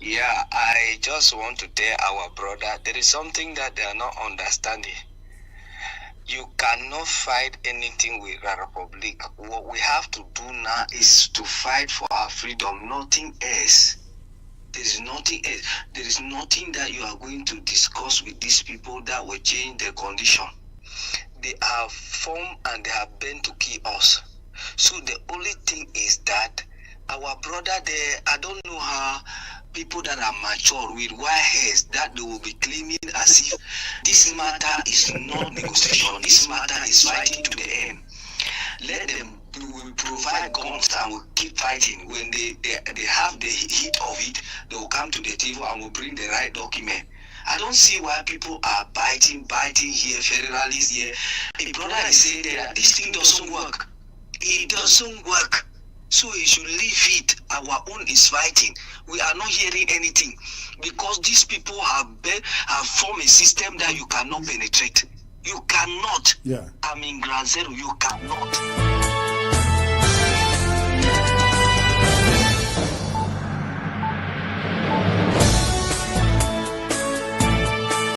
Yeah, I just want to tell our brother there is something that they are not understanding. You cannot fight anything with the Republic. What we have to do now is to fight for our freedom, nothing else. There is nothing else. There is nothing that you are going to discuss with these people that will change their condition. They are formed and they are bent to kill us. So the only thing is that our brother there, I don't know how people that are mature with white hairs that they will be claiming as if this matter is not negotiation, this matter is fighting to the end. Let them, we will provide guns and we'll keep fighting. When they have the heat of it, they will come to the table and will bring the right document. I don't see why people are biting here, Federalists here. A brother is saying that this thing doesn't work. It doesn't work. So we should leave it. Our own is fighting. We are not hearing anything because these people have formed a system that you cannot penetrate. You cannot.
Yeah.
I'm in Ground Zero. You cannot.